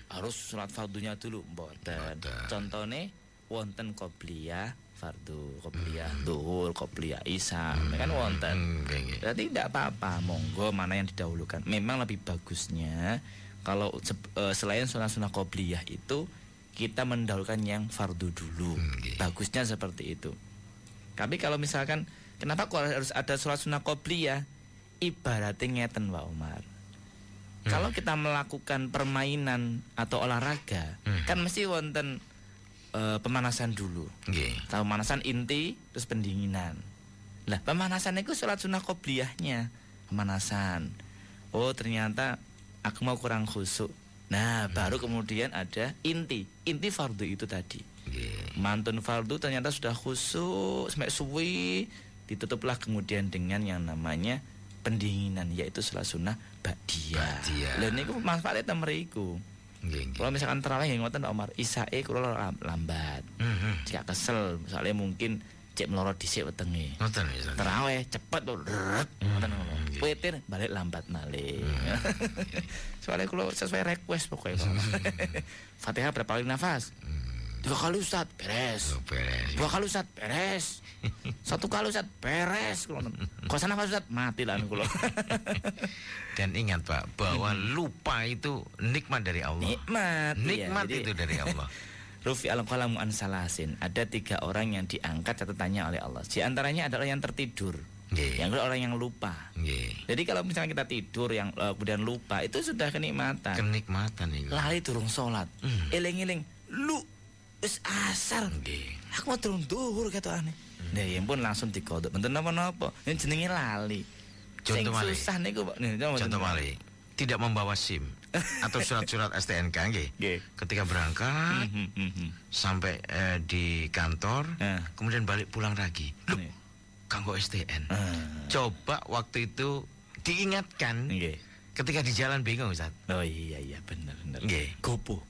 Harus salat fardunya dulu, mboten. Contone wonten qobliyah fardu, qobliyah zuhur, qobliyah isya, kan wonten. Berarti tidak apa-apa, monggo mana yang didahulukan. Memang lebih bagusnya kalau selain sunah-sunah qobliyah itu kita mendahulukan yang fardu dulu. Bagusnya seperti itu. Tapi kalau misalkan kenapa kok harus ada sholat sunah qobliyah? Ibaratnya ngeten Pak Umar. Kalau kita melakukan permainan atau olahraga, kan mesti wonten pemanasan dulu. Pemanasan inti terus pendinginan. Lah pemanasan itu sholat sunah qobliyahnya, pemanasan. Oh ternyata aku mau kurang khusyuk. Nah baru kemudian ada inti fardu itu tadi. Mantun fardu ternyata sudah khusyuk sampai suwi, ditutuplah kemudian dengan yang namanya pendinginan, yaitu sholat sunnah ba'diyah. Lah niku manfaatnya mriku. Kalau misalkan tarawih yang ngoten Pak Umar, isae kula lambat. Jika kesel misalnya mungkin cek melorot dhisik wetenge. Tarawih cepet to. Ngoten ngono. Witir balik lambat malih. Soalnya kula sesuai request pokoknya. Fatihah berapa kali nafas? 2 kali Ustaz, beres. 2 kali Ustaz, beres. 1 kali Ustaz, beres. Kok sana Ustaz, mati lah kula.
Dan ingat Pak, bahwa lupa itu nikmat dari Allah. Nikmat
iya,
itu dari Allah.
Rufi al-qalamu an salasin. Ada 3 orang yang diangkat catatannya oleh Allah. Di antaranya adalah yang tertidur. Yang kedua orang yang lupa. Jadi kalau misalnya kita tidur yang kemudian lupa, itu sudah kenikmatan.
Kenikmatan itu.
Lali durung salat. Eling-eling, lu wis asar. Aku mau turun duhur kata aneh. Nah, ya pun langsung dikodok. Benten napa-napa. Yang jenenge lali.
Contoh malih.
Susah niku, Pak.
Contoh malih. Tidak membawa SIM atau surat-surat STNK nggih. Ketika berangkat sampai di kantor, kemudian balik pulang lagi. Kanggo STN. Coba waktu itu diingatkan. Ketika di jalan bingung Ustaz.
Oh iya benar. Gopo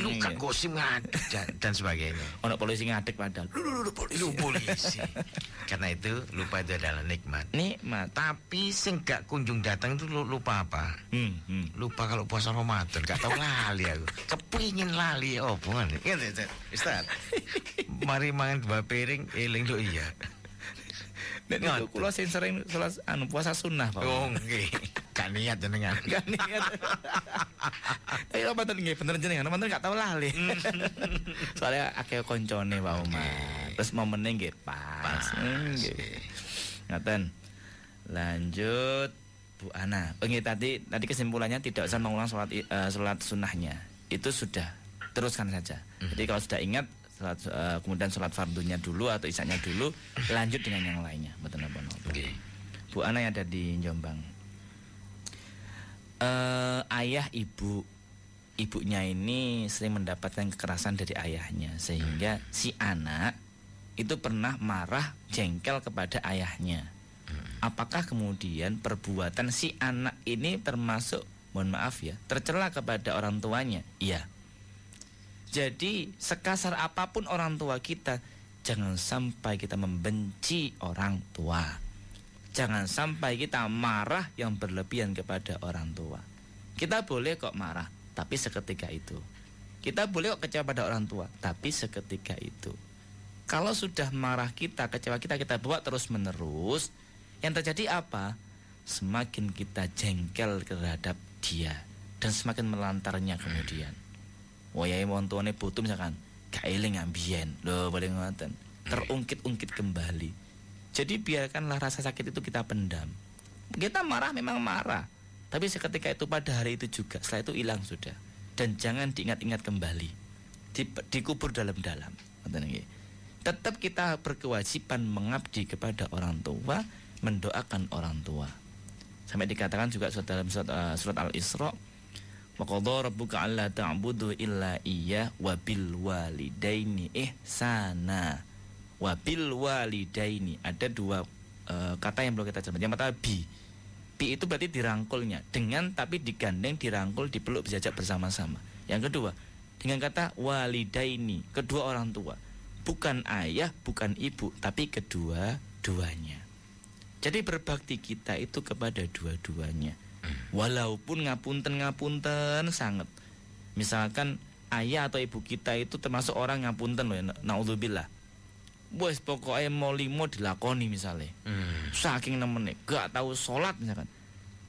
lu kan gosim ngadek dan sebagainya.
Ono polisi ngadek padahal.
Lu polisi. Karena itu lupa itu adalah nikmat. Tapi sing gak kunjung datang itu lupa apa? Lupa kalau puasa Ramadan, gak tahu lali aku. Kepingin lali opo ngene. Ustaz. Mari mangan 2 piring eling lho iya.
Nek niku kula sing sering salat puasa sunnah, Pak.
Oh nggih. Gak niat jenengan.
Gak niat. Tapi Ramadan nggih bener jenengan, Ramadan gak tau lali. Soalnya akeh koncone Pak Umar. Terus momennya nggih pas. Nggih. Ngaten. Lanjut Bu Ana. Nggih tadi kesimpulannya tidak usah mengulang salat sunnahnya. Itu sudah teruskan saja. Jadi kalau sudah ingat kemudian sholat fardunya dulu atau isanya dulu, lanjut dengan yang lainnya. Betul apa? Bu Ana yang ada di Jombang.
Ayah ibunya ini sering mendapatkan kekerasan dari ayahnya, sehingga si anak itu pernah marah jengkel kepada ayahnya. Apakah kemudian perbuatan si anak ini termasuk, mohon maaf ya, tercela kepada orang tuanya? Iya. Jadi sekasar apapun orang tua kita, jangan sampai kita membenci orang tua. Jangan sampai kita marah yang berlebihan kepada orang tua. Kita boleh kok marah, tapi seketika itu. Kita boleh kok kecewa pada orang tua, tapi seketika itu. Kalau sudah marah kita, kecewa kita bawa terus menerus, yang terjadi apa? Semakin kita jengkel terhadap dia, dan semakin melantarnya kemudian. Wayai wong tuane butuh misalkan, gak eling ambien, loh boleh ngoten. Terungkit-ungkit kembali. Jadi biarkanlah rasa sakit itu kita pendam. Kita marah memang marah, tapi seketika itu pada hari itu juga, setelah itu hilang sudah. Dan jangan diingat-ingat kembali, dikubur dalam-dalam. Tetap kita berkewajiban mengabdi kepada orang tua, mendoakan orang tua. Sampai dikatakan juga dalam surat Al-Isra, wa qadha rabbuka alla ta'budu illa iyyah wa bil walidaini ihsana. Wabil walidaini, ada dua kata yang perlu kita cermati. Yang pertama bi itu berarti dirangkulnya, dengan tapi digandeng, dirangkul, dipeluk, berjajak bersama-sama. Yang kedua dengan kata walidaini, kedua orang tua, bukan ayah, bukan ibu, tapi kedua-duanya. Jadi berbakti kita itu kepada dua-duanya, walaupun ngapunten sangat. Misalkan ayah atau ibu kita itu termasuk orang ngapunten loh, naudzubillah. Wes pokoknya mau limo dilakoni misalnya, saking nemene gak tahu sholat misalkan,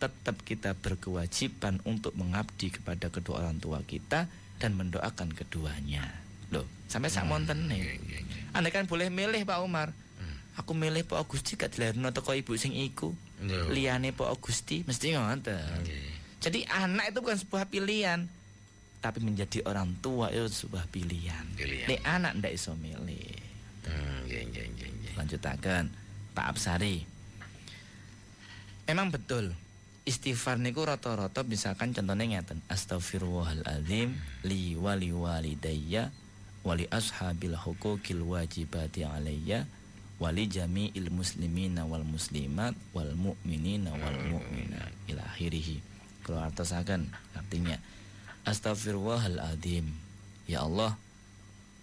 tetap kita berkewajiban untuk mengabdi kepada kedua orang tua kita dan mendoakan keduanya. Loh, sampai sak monten nih. Anda kan boleh milih Pak Umar. Aku milih Pak Gusti gak dilairno teko ibu sing iku. Liyane Pak Gusti mesti ngoten. Jadi anak itu bukan sebuah pilihan, tapi menjadi orang tua itu sebuah pilihan. Nek anak ndak iso milih. Lanjutakan Pak Absari. Memang betul istighfar niku rata-rata misalkan contohnya ngeten, astaghfirullahaladzim li wali walidayya wali ashabil huquqil wajibati alayya wali jami'il muslimina wal muslimat wal mu'minina wal mu'minat ila akhirih. Kalau artosaken artinya astaghfirullahaladzim, ya Allah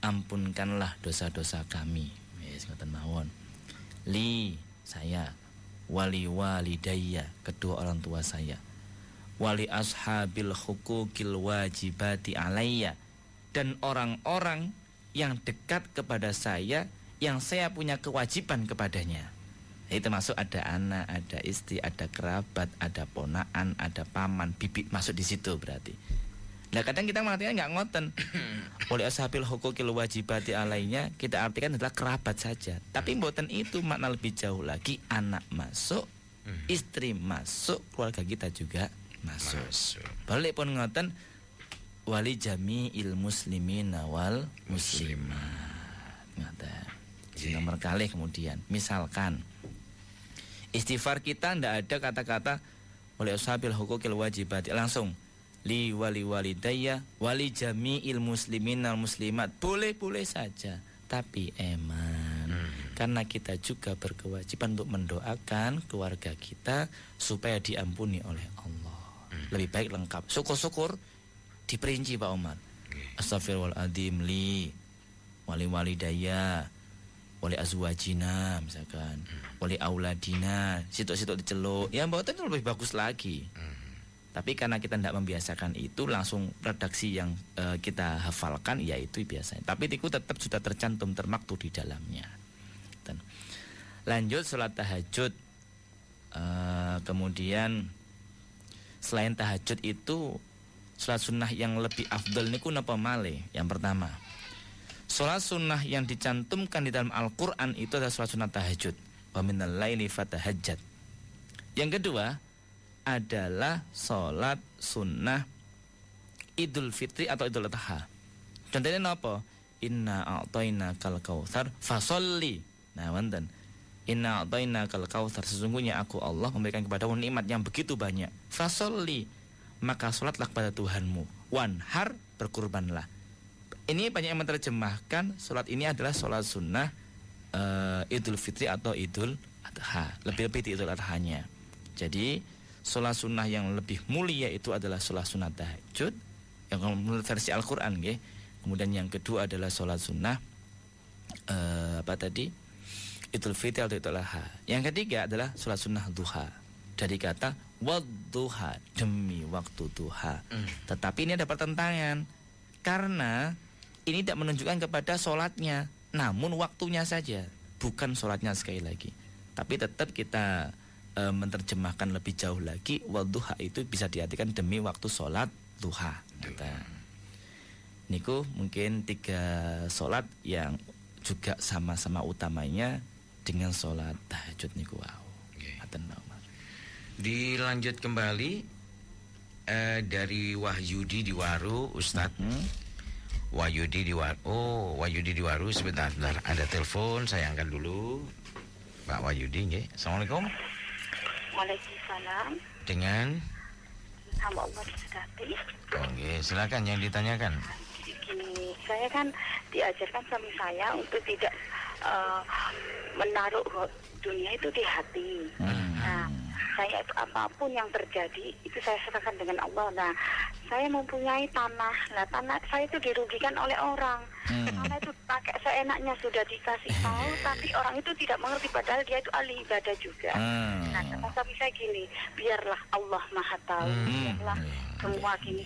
ampunkanlah dosa-dosa kami. Wis ngoten mawon. Li saya, wali walidayya kedua orang tua saya, wali ashabil huquqil wajibati alayya dan orang-orang yang dekat kepada saya yang saya punya kewajiban kepadanya. Itu termasuk ada anak, ada istri, ada kerabat, ada ponaan, ada paman, bibi masuk di situ berarti. Nah kadang kita mengartikan nggak ngoten. Oleh ashabil huquqil wajibati alainya kita artikan adalah kerabat saja. Tapi mboten itu, makna lebih jauh lagi. Anak masuk, istri masuk, keluarga kita juga masuk. Balik pun ngoten, wali jami'il muslimina wal muslimat. Ngoten. Nomor kali kemudian, misalkan istighfar kita ndak ada kata-kata oleh ashabil huquqil wajibati, langsung li wali walidayya wali jami'il muslimin al muslimat, boleh-boleh saja, tapi karena kita juga berkewajiban untuk mendoakan keluarga kita supaya diampuni oleh Allah. Lebih baik lengkap, syukur-syukur diperinci Pak Umar. Astaghfirullahaladzim li wali walidayya wali azwajina misalkan, wali auladina, situ-situ diceluk, ya mboten itu lebih bagus lagi. Tapi karena kita tidak membiasakan itu, langsung redaksi yang kita hafalkan yaitu biasanya. Tapi itu tetap sudah tercantum, termaktub di dalamnya. Dan lanjut sholat tahajud. Kemudian selain tahajud itu sholat sunnah yang lebih afdal niku napa malih? Yang pertama, sholat sunnah yang dicantumkan di dalam Al-Quran itu adalah sholat sunnah tahajud. Wa minal laili fatahajjad. Yang kedua adalah sholat sunnah Idul Fitri atau Idul Adha. Contohnya apa? Inna a'tayna kal kautsar fasolli. Nah, wonten. Inna a'tayna kal kautsar, sesungguhnya aku Allah memberikan kepadamu nikmat yang begitu banyak. Fasolli, maka sholatlah kepada Tuhanmu. Wanhar, berkurbanlah. Ini banyak yang menerjemahkan sholat ini adalah sholat sunnah Idul Fitri atau Idul Adha, lebih-lebih di Idul Adhanya. Jadi sholat sunnah yang lebih mulia itu adalah sholat sunnah tahajud, yang menurut versi Al-Quran, ya. Kemudian yang kedua adalah sholat sunnah Idul Fitri atau Idul Adha. Yang ketiga adalah sholat sunnah duha, dari kata wadduha, demi waktu duha. Tetapi ini ada pertentangan, karena ini tidak menunjukkan kepada sholatnya, namun waktunya saja, bukan sholatnya sekali lagi. Tapi tetap kita menerjemahkan lebih jauh lagi, wadduha itu bisa diartikan demi waktu sholat duha. Niku mungkin 3 sholat yang juga sama-sama utamanya dengan sholat tahajud niku. Wow.
Dilanjut kembali dari Wahyudi di Waru, Ustadz. Wahyudi di Waru, sebentar, ada telepon, saya angkat dulu. Pak Wahyudi, nggih. Assalamualaikum.
Waalaikumsalam.
Dengan
hamba Allah disegati.
Oke, silakan yang ditanyakan.
Gini, saya kan diajarkan suami saya untuk tidak menaruh dunia itu di hati. Nah, saya apapun yang terjadi itu saya serahkan dengan Allah. Nah, saya mempunyai tanah. Nah, tanah saya itu dirugikan oleh orang. Tanah itu pakai seenaknya, sudah dikasih tahu, tapi orang itu tidak mengerti, padahal dia itu ahli ibadah juga. Nah, kata suami saya gini, biarlah Allah Maha Tahu, biarlah semua gini.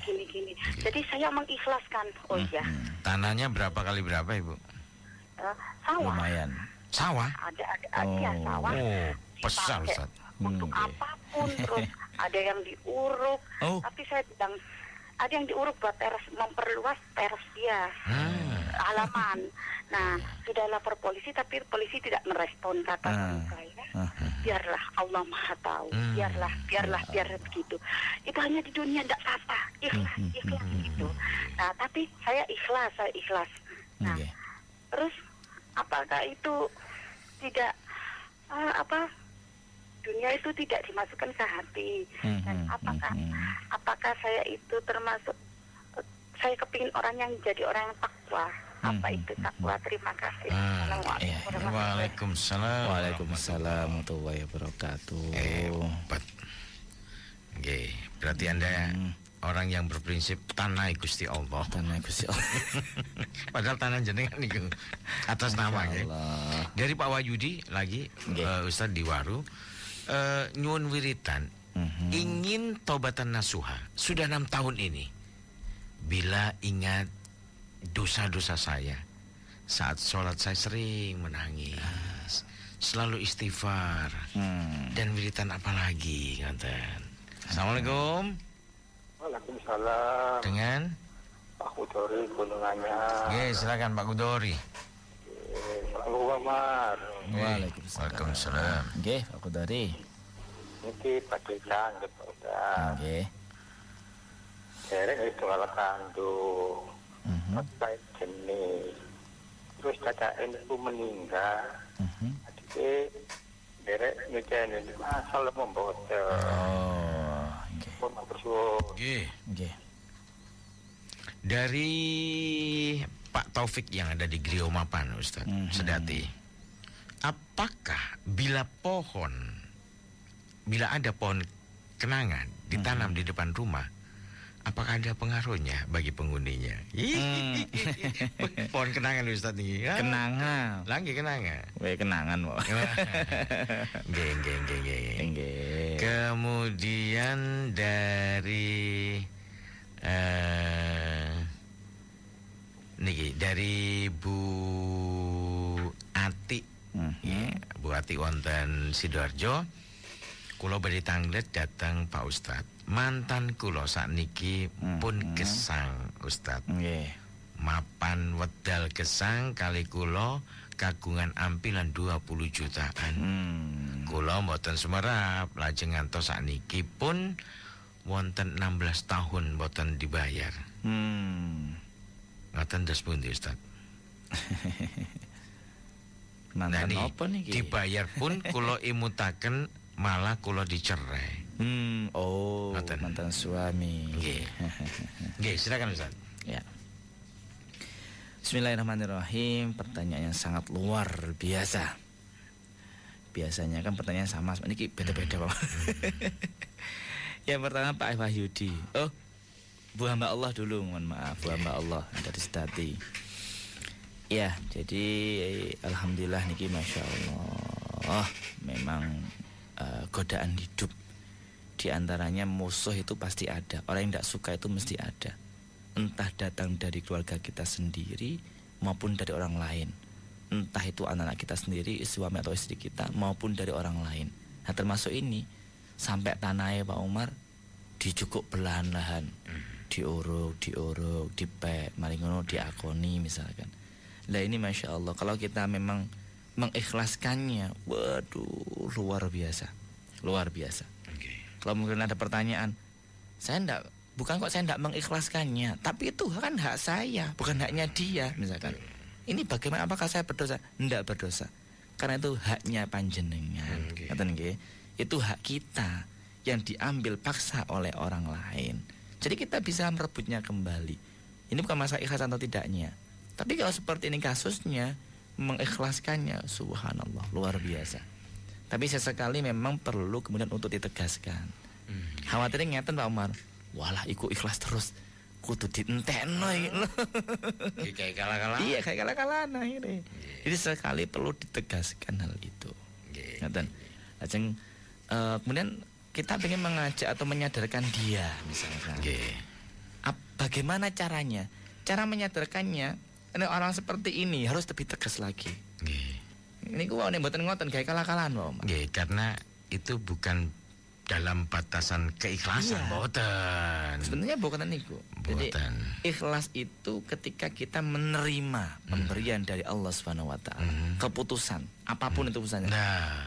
Jadi saya mengikhlaskan. Oh iya.
Tanahnya berapa kali berapa, Ibu?
Sawah.
Lumayan.
Sawah?
Ada sawah.
Oh, besar, Ustaz.
Untuk apapun, terus ada yang diuruk, tapi saya bilang ada yang diuruk buat teras, memperluas teras dia, halaman. Nah, sudah lapor polisi, tapi polisi tidak merespon, kata saya. Biarlah Allah Maha Tahu, biarlah begitu. Itu hanya di dunia, tidak apa-apa, ikhlas gitu. Nah, tapi saya ikhlas. Nah, terus apakah itu tidak dunia itu tidak dimasukkan ke hati, dan apakah saya itu termasuk, saya kepingin orang yang jadi orang yang takwa. Apa itu takwa? Terima kasih.
Waalaikumsalam.
Waalaikumsalam warahmatullahi wabarakatuh.
Hebat. Oke, berarti Anda orang yang berprinsip tanah Gusti Allah. Padahal tanah jenengan niku atas nama, ya. Dari Pak Wahyudi lagi, Ustadz di Waru. Nyuwun wiritan, ingin taubatan nasuha sudah 6 tahun ini. Bila ingat dosa-dosa saya, saat sholat saya sering menangis, selalu istighfar, dan wiritan apalagi, ngaten. Assalamualaikum.
Waalaikumsalam.
Dengan
Pak Kudori Gunungannya.
Silakan Pak Kudori.
Waalaikumsalam. Nggih, Pak Kudari.
Niki padekan gitu udah. Nggih. Derek itu ala kandung. Terkait jenis. Terus kata itu meninggal. Jadi derek nyucian ini asal membaca.
Nggih. Dari Pak Taufik yang ada di Griyo Mapan, Ustaz Sedati. Apakah bila ada pohon kenangan ditanam di depan rumah, apakah ada pengaruhnya bagi penghuninya? Pohon kenangan, Ustaz ini.
Kenangan.
Lagi kenangan.
Kenangan, Pak.
Nggih. Kemudian dari dari Bu Ati, Bu Ati wonten Sidoarjo. Kula badhe tanglet datang Pak Ustad. Mantan kula sakniki pun gesang, Ustad. Mapan wedal gesang kali kula kagungan ampilan 20 jutaan. Kula mboten sumerap, lajeng ngantos sakniki pun wonten 16 tahun mboten dibayar. Ngaten dos pundi, Ustaz?
Mantan apa niki?
Dibayar pun kula imutaken malah kula dicerai.
Mantan suami.
Nggih, silakan Ustaz.
Ya. Bismillahirrahmanirrahim. Pertanyaan yang sangat luar biasa. Biasanya kan pertanyaan sama, ini beda-beda Pak. Yang pertama Pak Wahyudi. Bu hamba Allah dulu, mohon maaf, Bu hamba Allah dari Sedati. Ya, jadi alhamdulillah niki masya Allah, memang godaan hidup. Di antaranya musuh itu pasti ada. Orang yang tidak suka itu mesti ada. Entah datang dari keluarga kita sendiri maupun dari orang lain. Entah itu anak-anak kita sendiri, suami atau istri kita, maupun dari orang lain. Nah termasuk ini, sampai tanahnya Pak Umar dicukuk perlahan-lahan, diuruk, dipek, mari ngono diakoni misalkan. Lah ini masya Allah, kalau kita memang mengikhlaskannya, waduh luar biasa. Kalau mungkin ada pertanyaan, bukan kok saya tidak mengikhlaskannya, tapi itu kan hak saya, bukan haknya dia misalkan. Ini bagaimana, apakah saya berdosa? Tidak berdosa, karena itu haknya panjenengan. Itu hak kita yang diambil paksa oleh orang lain. Jadi kita bisa merebutnya kembali. Ini bukan masalah ikhlas atau tidaknya. Tapi kalau seperti ini kasusnya, mengikhlaskannya, subhanallah, luar biasa. Tapi sesekali memang perlu kemudian untuk ditegaskan. Khawatirnya ngeten Pak Umar, walah iku ikhlas terus, kudu dientekno iki lho.
Kayak kalah-kalah.
Iya, kayak kalah-kalah akhirnya. Jadi sekali perlu ditegaskan hal itu. Ngeten. Lajeng kemudian kita ingin mengajak atau menyadarkan dia misalkan. Bagaimana caranya? Cara menyadarkannya, orang seperti ini harus lebih tegas lagi. Ini gua nek mboten ngoten gawe kalah-kalahan, Pak.
Karena itu bukan dalam batasan keikhlasan, mboten.
Sebenarnya bukan niku. Jadi ikhlas itu ketika kita menerima pemberian dari Allah Subhanahu wa taala, keputusan apapun itu keputusannya.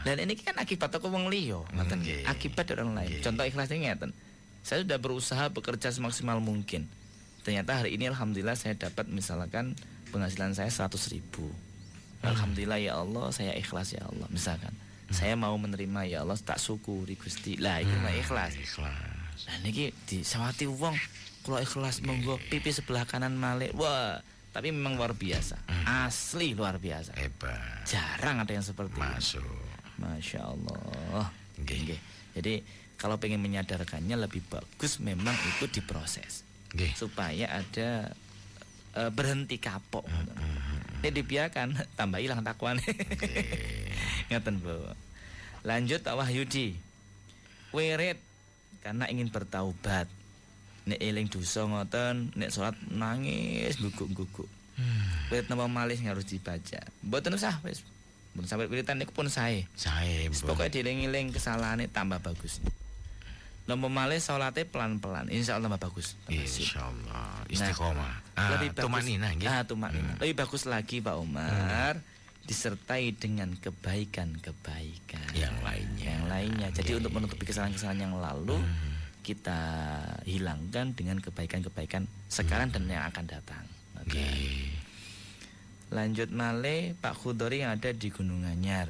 Dan ini kan akibat toko wong liya, ngoten. Akibat dari orang lain. Contoh ikhlasnya ngeten. Saya sudah berusaha bekerja semaksimal mungkin. Ternyata hari ini alhamdulillah saya dapat misalkan penghasilan saya 100.000. Alhamdulillah ya Allah, saya ikhlas ya Allah misalkan. Saya mau menerima ya Allah, tak syukuri Gusti. Lah iki ikhlas. Nah niki disawati wong kalau ikhlas monggo pipi sebelah kanan malih. Wah, tapi memang luar biasa. Asli luar biasa.
Hebat.
Jarang ada yang seperti
itu.
Masya Allah. Jadi kalau pengen menyadarkannya lebih bagus memang itu diproses. Supaya ada berhenti kapok. Ini dibiarkan tambah hilang takwane. Ngeten Bu. Lanjut Pak Wahyudi. Wirid karena ingin bertaubat. Nek eling dosa ngoten, nek salat nangis guguk-guguk. Wirid napa malih harus dibaca. Mboten usah wis. Mboten sampai wiritan niku pun sae. Pokoke dieling-eling kesalahane tambah bagus. Napa malih salate pelan-pelan, insyaallah tambah bagus.
Insyaallah. Istiqomah.
Lebih bagus.
Tumanina nggih.
Tumanina. Lebih bagus lagi Pak Umar. Disertai dengan kebaikan-kebaikan
yang lainnya.
Jadi untuk menutupi kesalahan-kesalahan yang lalu kita hilangkan dengan kebaikan-kebaikan sekarang dan yang akan datang. Lanjut malih Pak Khudori yang ada di Gunung Anyar.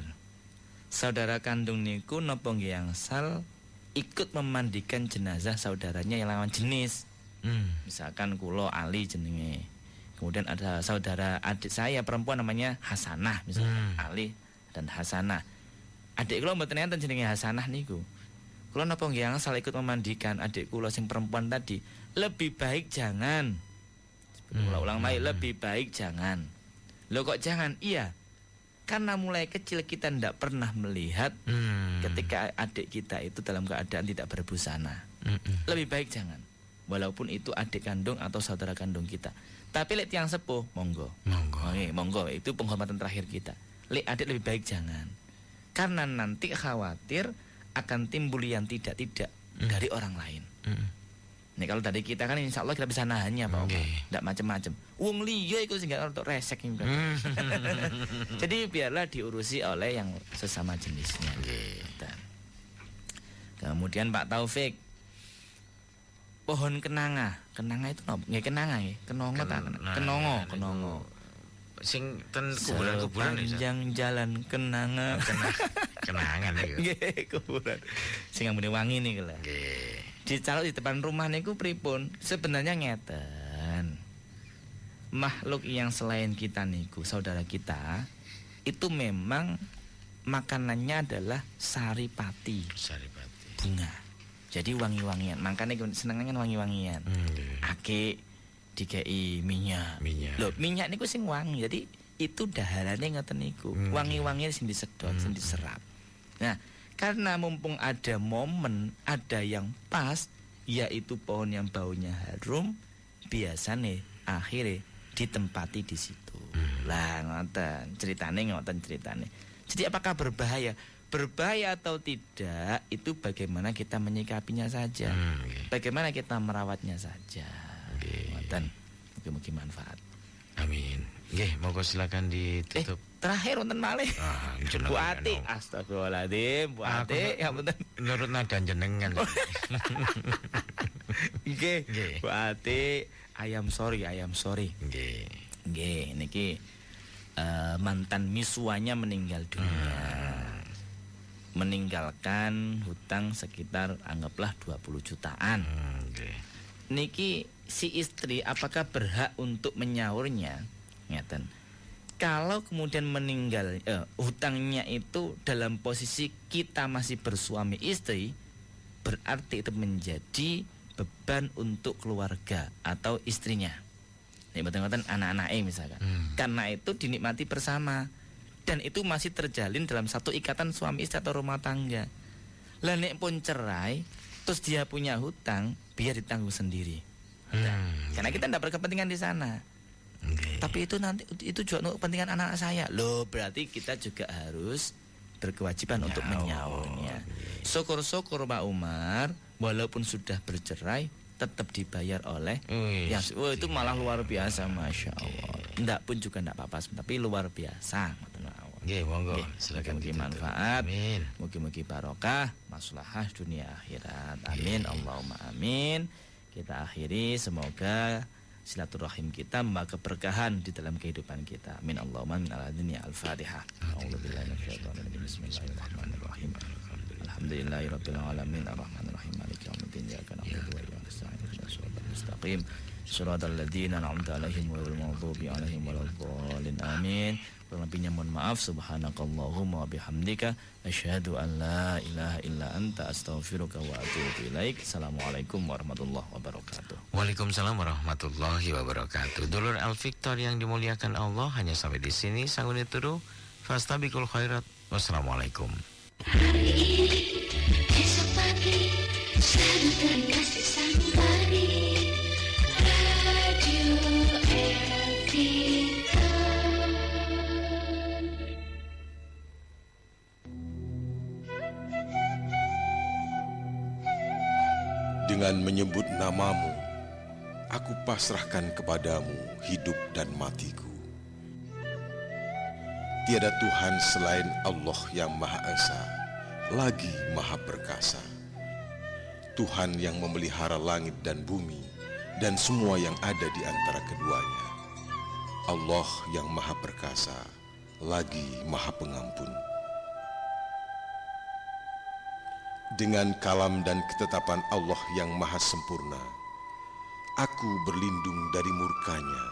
Saudara kandung niku napa nggih angsal ikut memandikan jenazah saudaranya yang lawan jenis. Misalkan kulo Ali jenenge. Kemudian ada saudara adik saya perempuan namanya Hasanah misalnya. Ali dan Hasanah. Adik kula mboten enten jenenge Hasanah niku. Kula napa nggih angsal ikut memandikan adik kula sing perempuan tadi? Lebih baik jangan. Kula ulang lagi, lebih baik jangan. Loh kok jangan? Iya. Karena mulai kecil kita tidak pernah melihat ketika adik kita itu dalam keadaan tidak berbusana. Lebih baik jangan. Walaupun itu adik kandung atau saudara kandung kita. Tapi lek tiang sepuh, monggo. Monggo, itu penghormatan terakhir kita. Lek adik lebih baik jangan. Karena nanti khawatir akan timbul yang tidak-tidak dari orang lain. Nih kalau dari kita kan insya Allah kita bisa nahannya Pak Umar. Tidak macam-macam. Wong liya iku sing gak untuk resek. Jadi biarlah diurusi oleh yang sesama jenisnya. Kemudian Pak Taufik, pohon kenanga itu nopo? Nggih kenanga nggih. Kenongo.
Sing ten kuburan-kuburan
sepanjang jalan kenanga.
Kenangan niku.
Nggih, kuburan. Sing ambune wangi niku lho.
Nggih.
Dicaluk di depan rumah niku pripun? Sebenarnya ngeten. Makhluk yang selain kita niku, saudara kita, itu memang makanannya adalah saripati.
Saripati.
Bunga. Jadi wangi-wangian. Makanya senengannya wangi-wangian. Ake dikei minyak. Loh, minyak niku sing wangi. Jadi itu dahalane ngoten niku. Wangi-wangian sing disedot, sing diserap. Nah, karena mumpung ada momen, ada yang pas, yaitu pohon yang baunya harum, biasanya akhirnya ditempati di situ. Lah ngoten ceritane. Jadi apakah berbahaya? Berbahaya atau tidak itu bagaimana kita menyikapinya saja. Bagaimana kita merawatnya saja. Ngoten. Mugi-mugi manfaat.
Amin. Nggih, monggo silakan ditutup.
Terakhir wonten malih. Bu Ati, astagfirullahaladzim, Bu Ati, ya punten.
Nurut nada jenengan.
Nggih, Bu Ati, ayam sorry. Nggih, niki mantan misuanya meninggal dunia. Meninggalkan hutang sekitar anggaplah 20 jutaan. Niki si istri apakah berhak untuk menyaurnya? Ngeten. Kalau kemudian meninggal hutangnya itu dalam posisi kita masih bersuami istri, berarti itu menjadi beban untuk keluarga atau istrinya. Nek mboten anak-anake misalkan. Karena itu dinikmati bersama dan itu masih terjalin dalam satu ikatan suami istri atau rumah tangga. Lah nek pun cerai, terus dia punya hutang, biar ditanggung sendiri. Karena kita tidak berkepentingan di sana. Tapi itu nanti itu juga untuk kepentingan anak-anak saya. Loh, berarti kita juga harus berkewajiban untuk menyaurnya. Syukur-syukur Pak Umar, walaupun sudah bercerai, tetap dibayar oleh yang itu malah luar biasa, Masya Allah. Ndak pun juga ndak apa-apa, tapi luar biasa.
Nggih, monggo silakan
manfaat. Mugi-mugi barokah, maslahah dunia akhirat. Amin, Allahumma amin. Kita akhiri, semoga silaturahim kita membawa keberkahan di dalam kehidupan kita. Amin, Allahumma amin. Al-Fatihah. A'udzubillahi minasyaitonir rajim. Bismillahirrahmanirrahim. Alhamdulillahirabbil alamin arrahmanir rahim maliki yaumiddin iyyaka na'budu wa iyyaka nasta'in ihdinas siratal mustaqim siratal ladzina an'amta 'alaihim ghairil maghdubi 'alaihim waladdallin amin. Kurang lebihnya mohon maaf. Subhanakallahumma wa bihamdika asyhadu an la ilaha illa anta astaghfiruka wa atubu ilaik. Assalamualaikum warahmatullahi wabarakatuh.
Waalaikumsalam warahmatullahi wabarakatuh. Dulur Al Victor yang dimuliakan Allah, hanya sampai di sini sangune turu. Fastabiqul khairat. Wassalamualaikum.
Hari ini, esok pagi, selalu terkasih sanubari Radio Elvita.
Dengan menyebut namamu, aku pasrahkan kepadamu hidup dan matiku. Tiada Tuhan selain Allah yang Maha Esa, lagi Maha Perkasa. Tuhan yang memelihara langit dan bumi, dan semua yang ada di antara keduanya. Allah yang Maha Perkasa, lagi Maha Pengampun. Dengan kalam dan ketetapan Allah yang Maha Sempurna, aku berlindung dari murkanya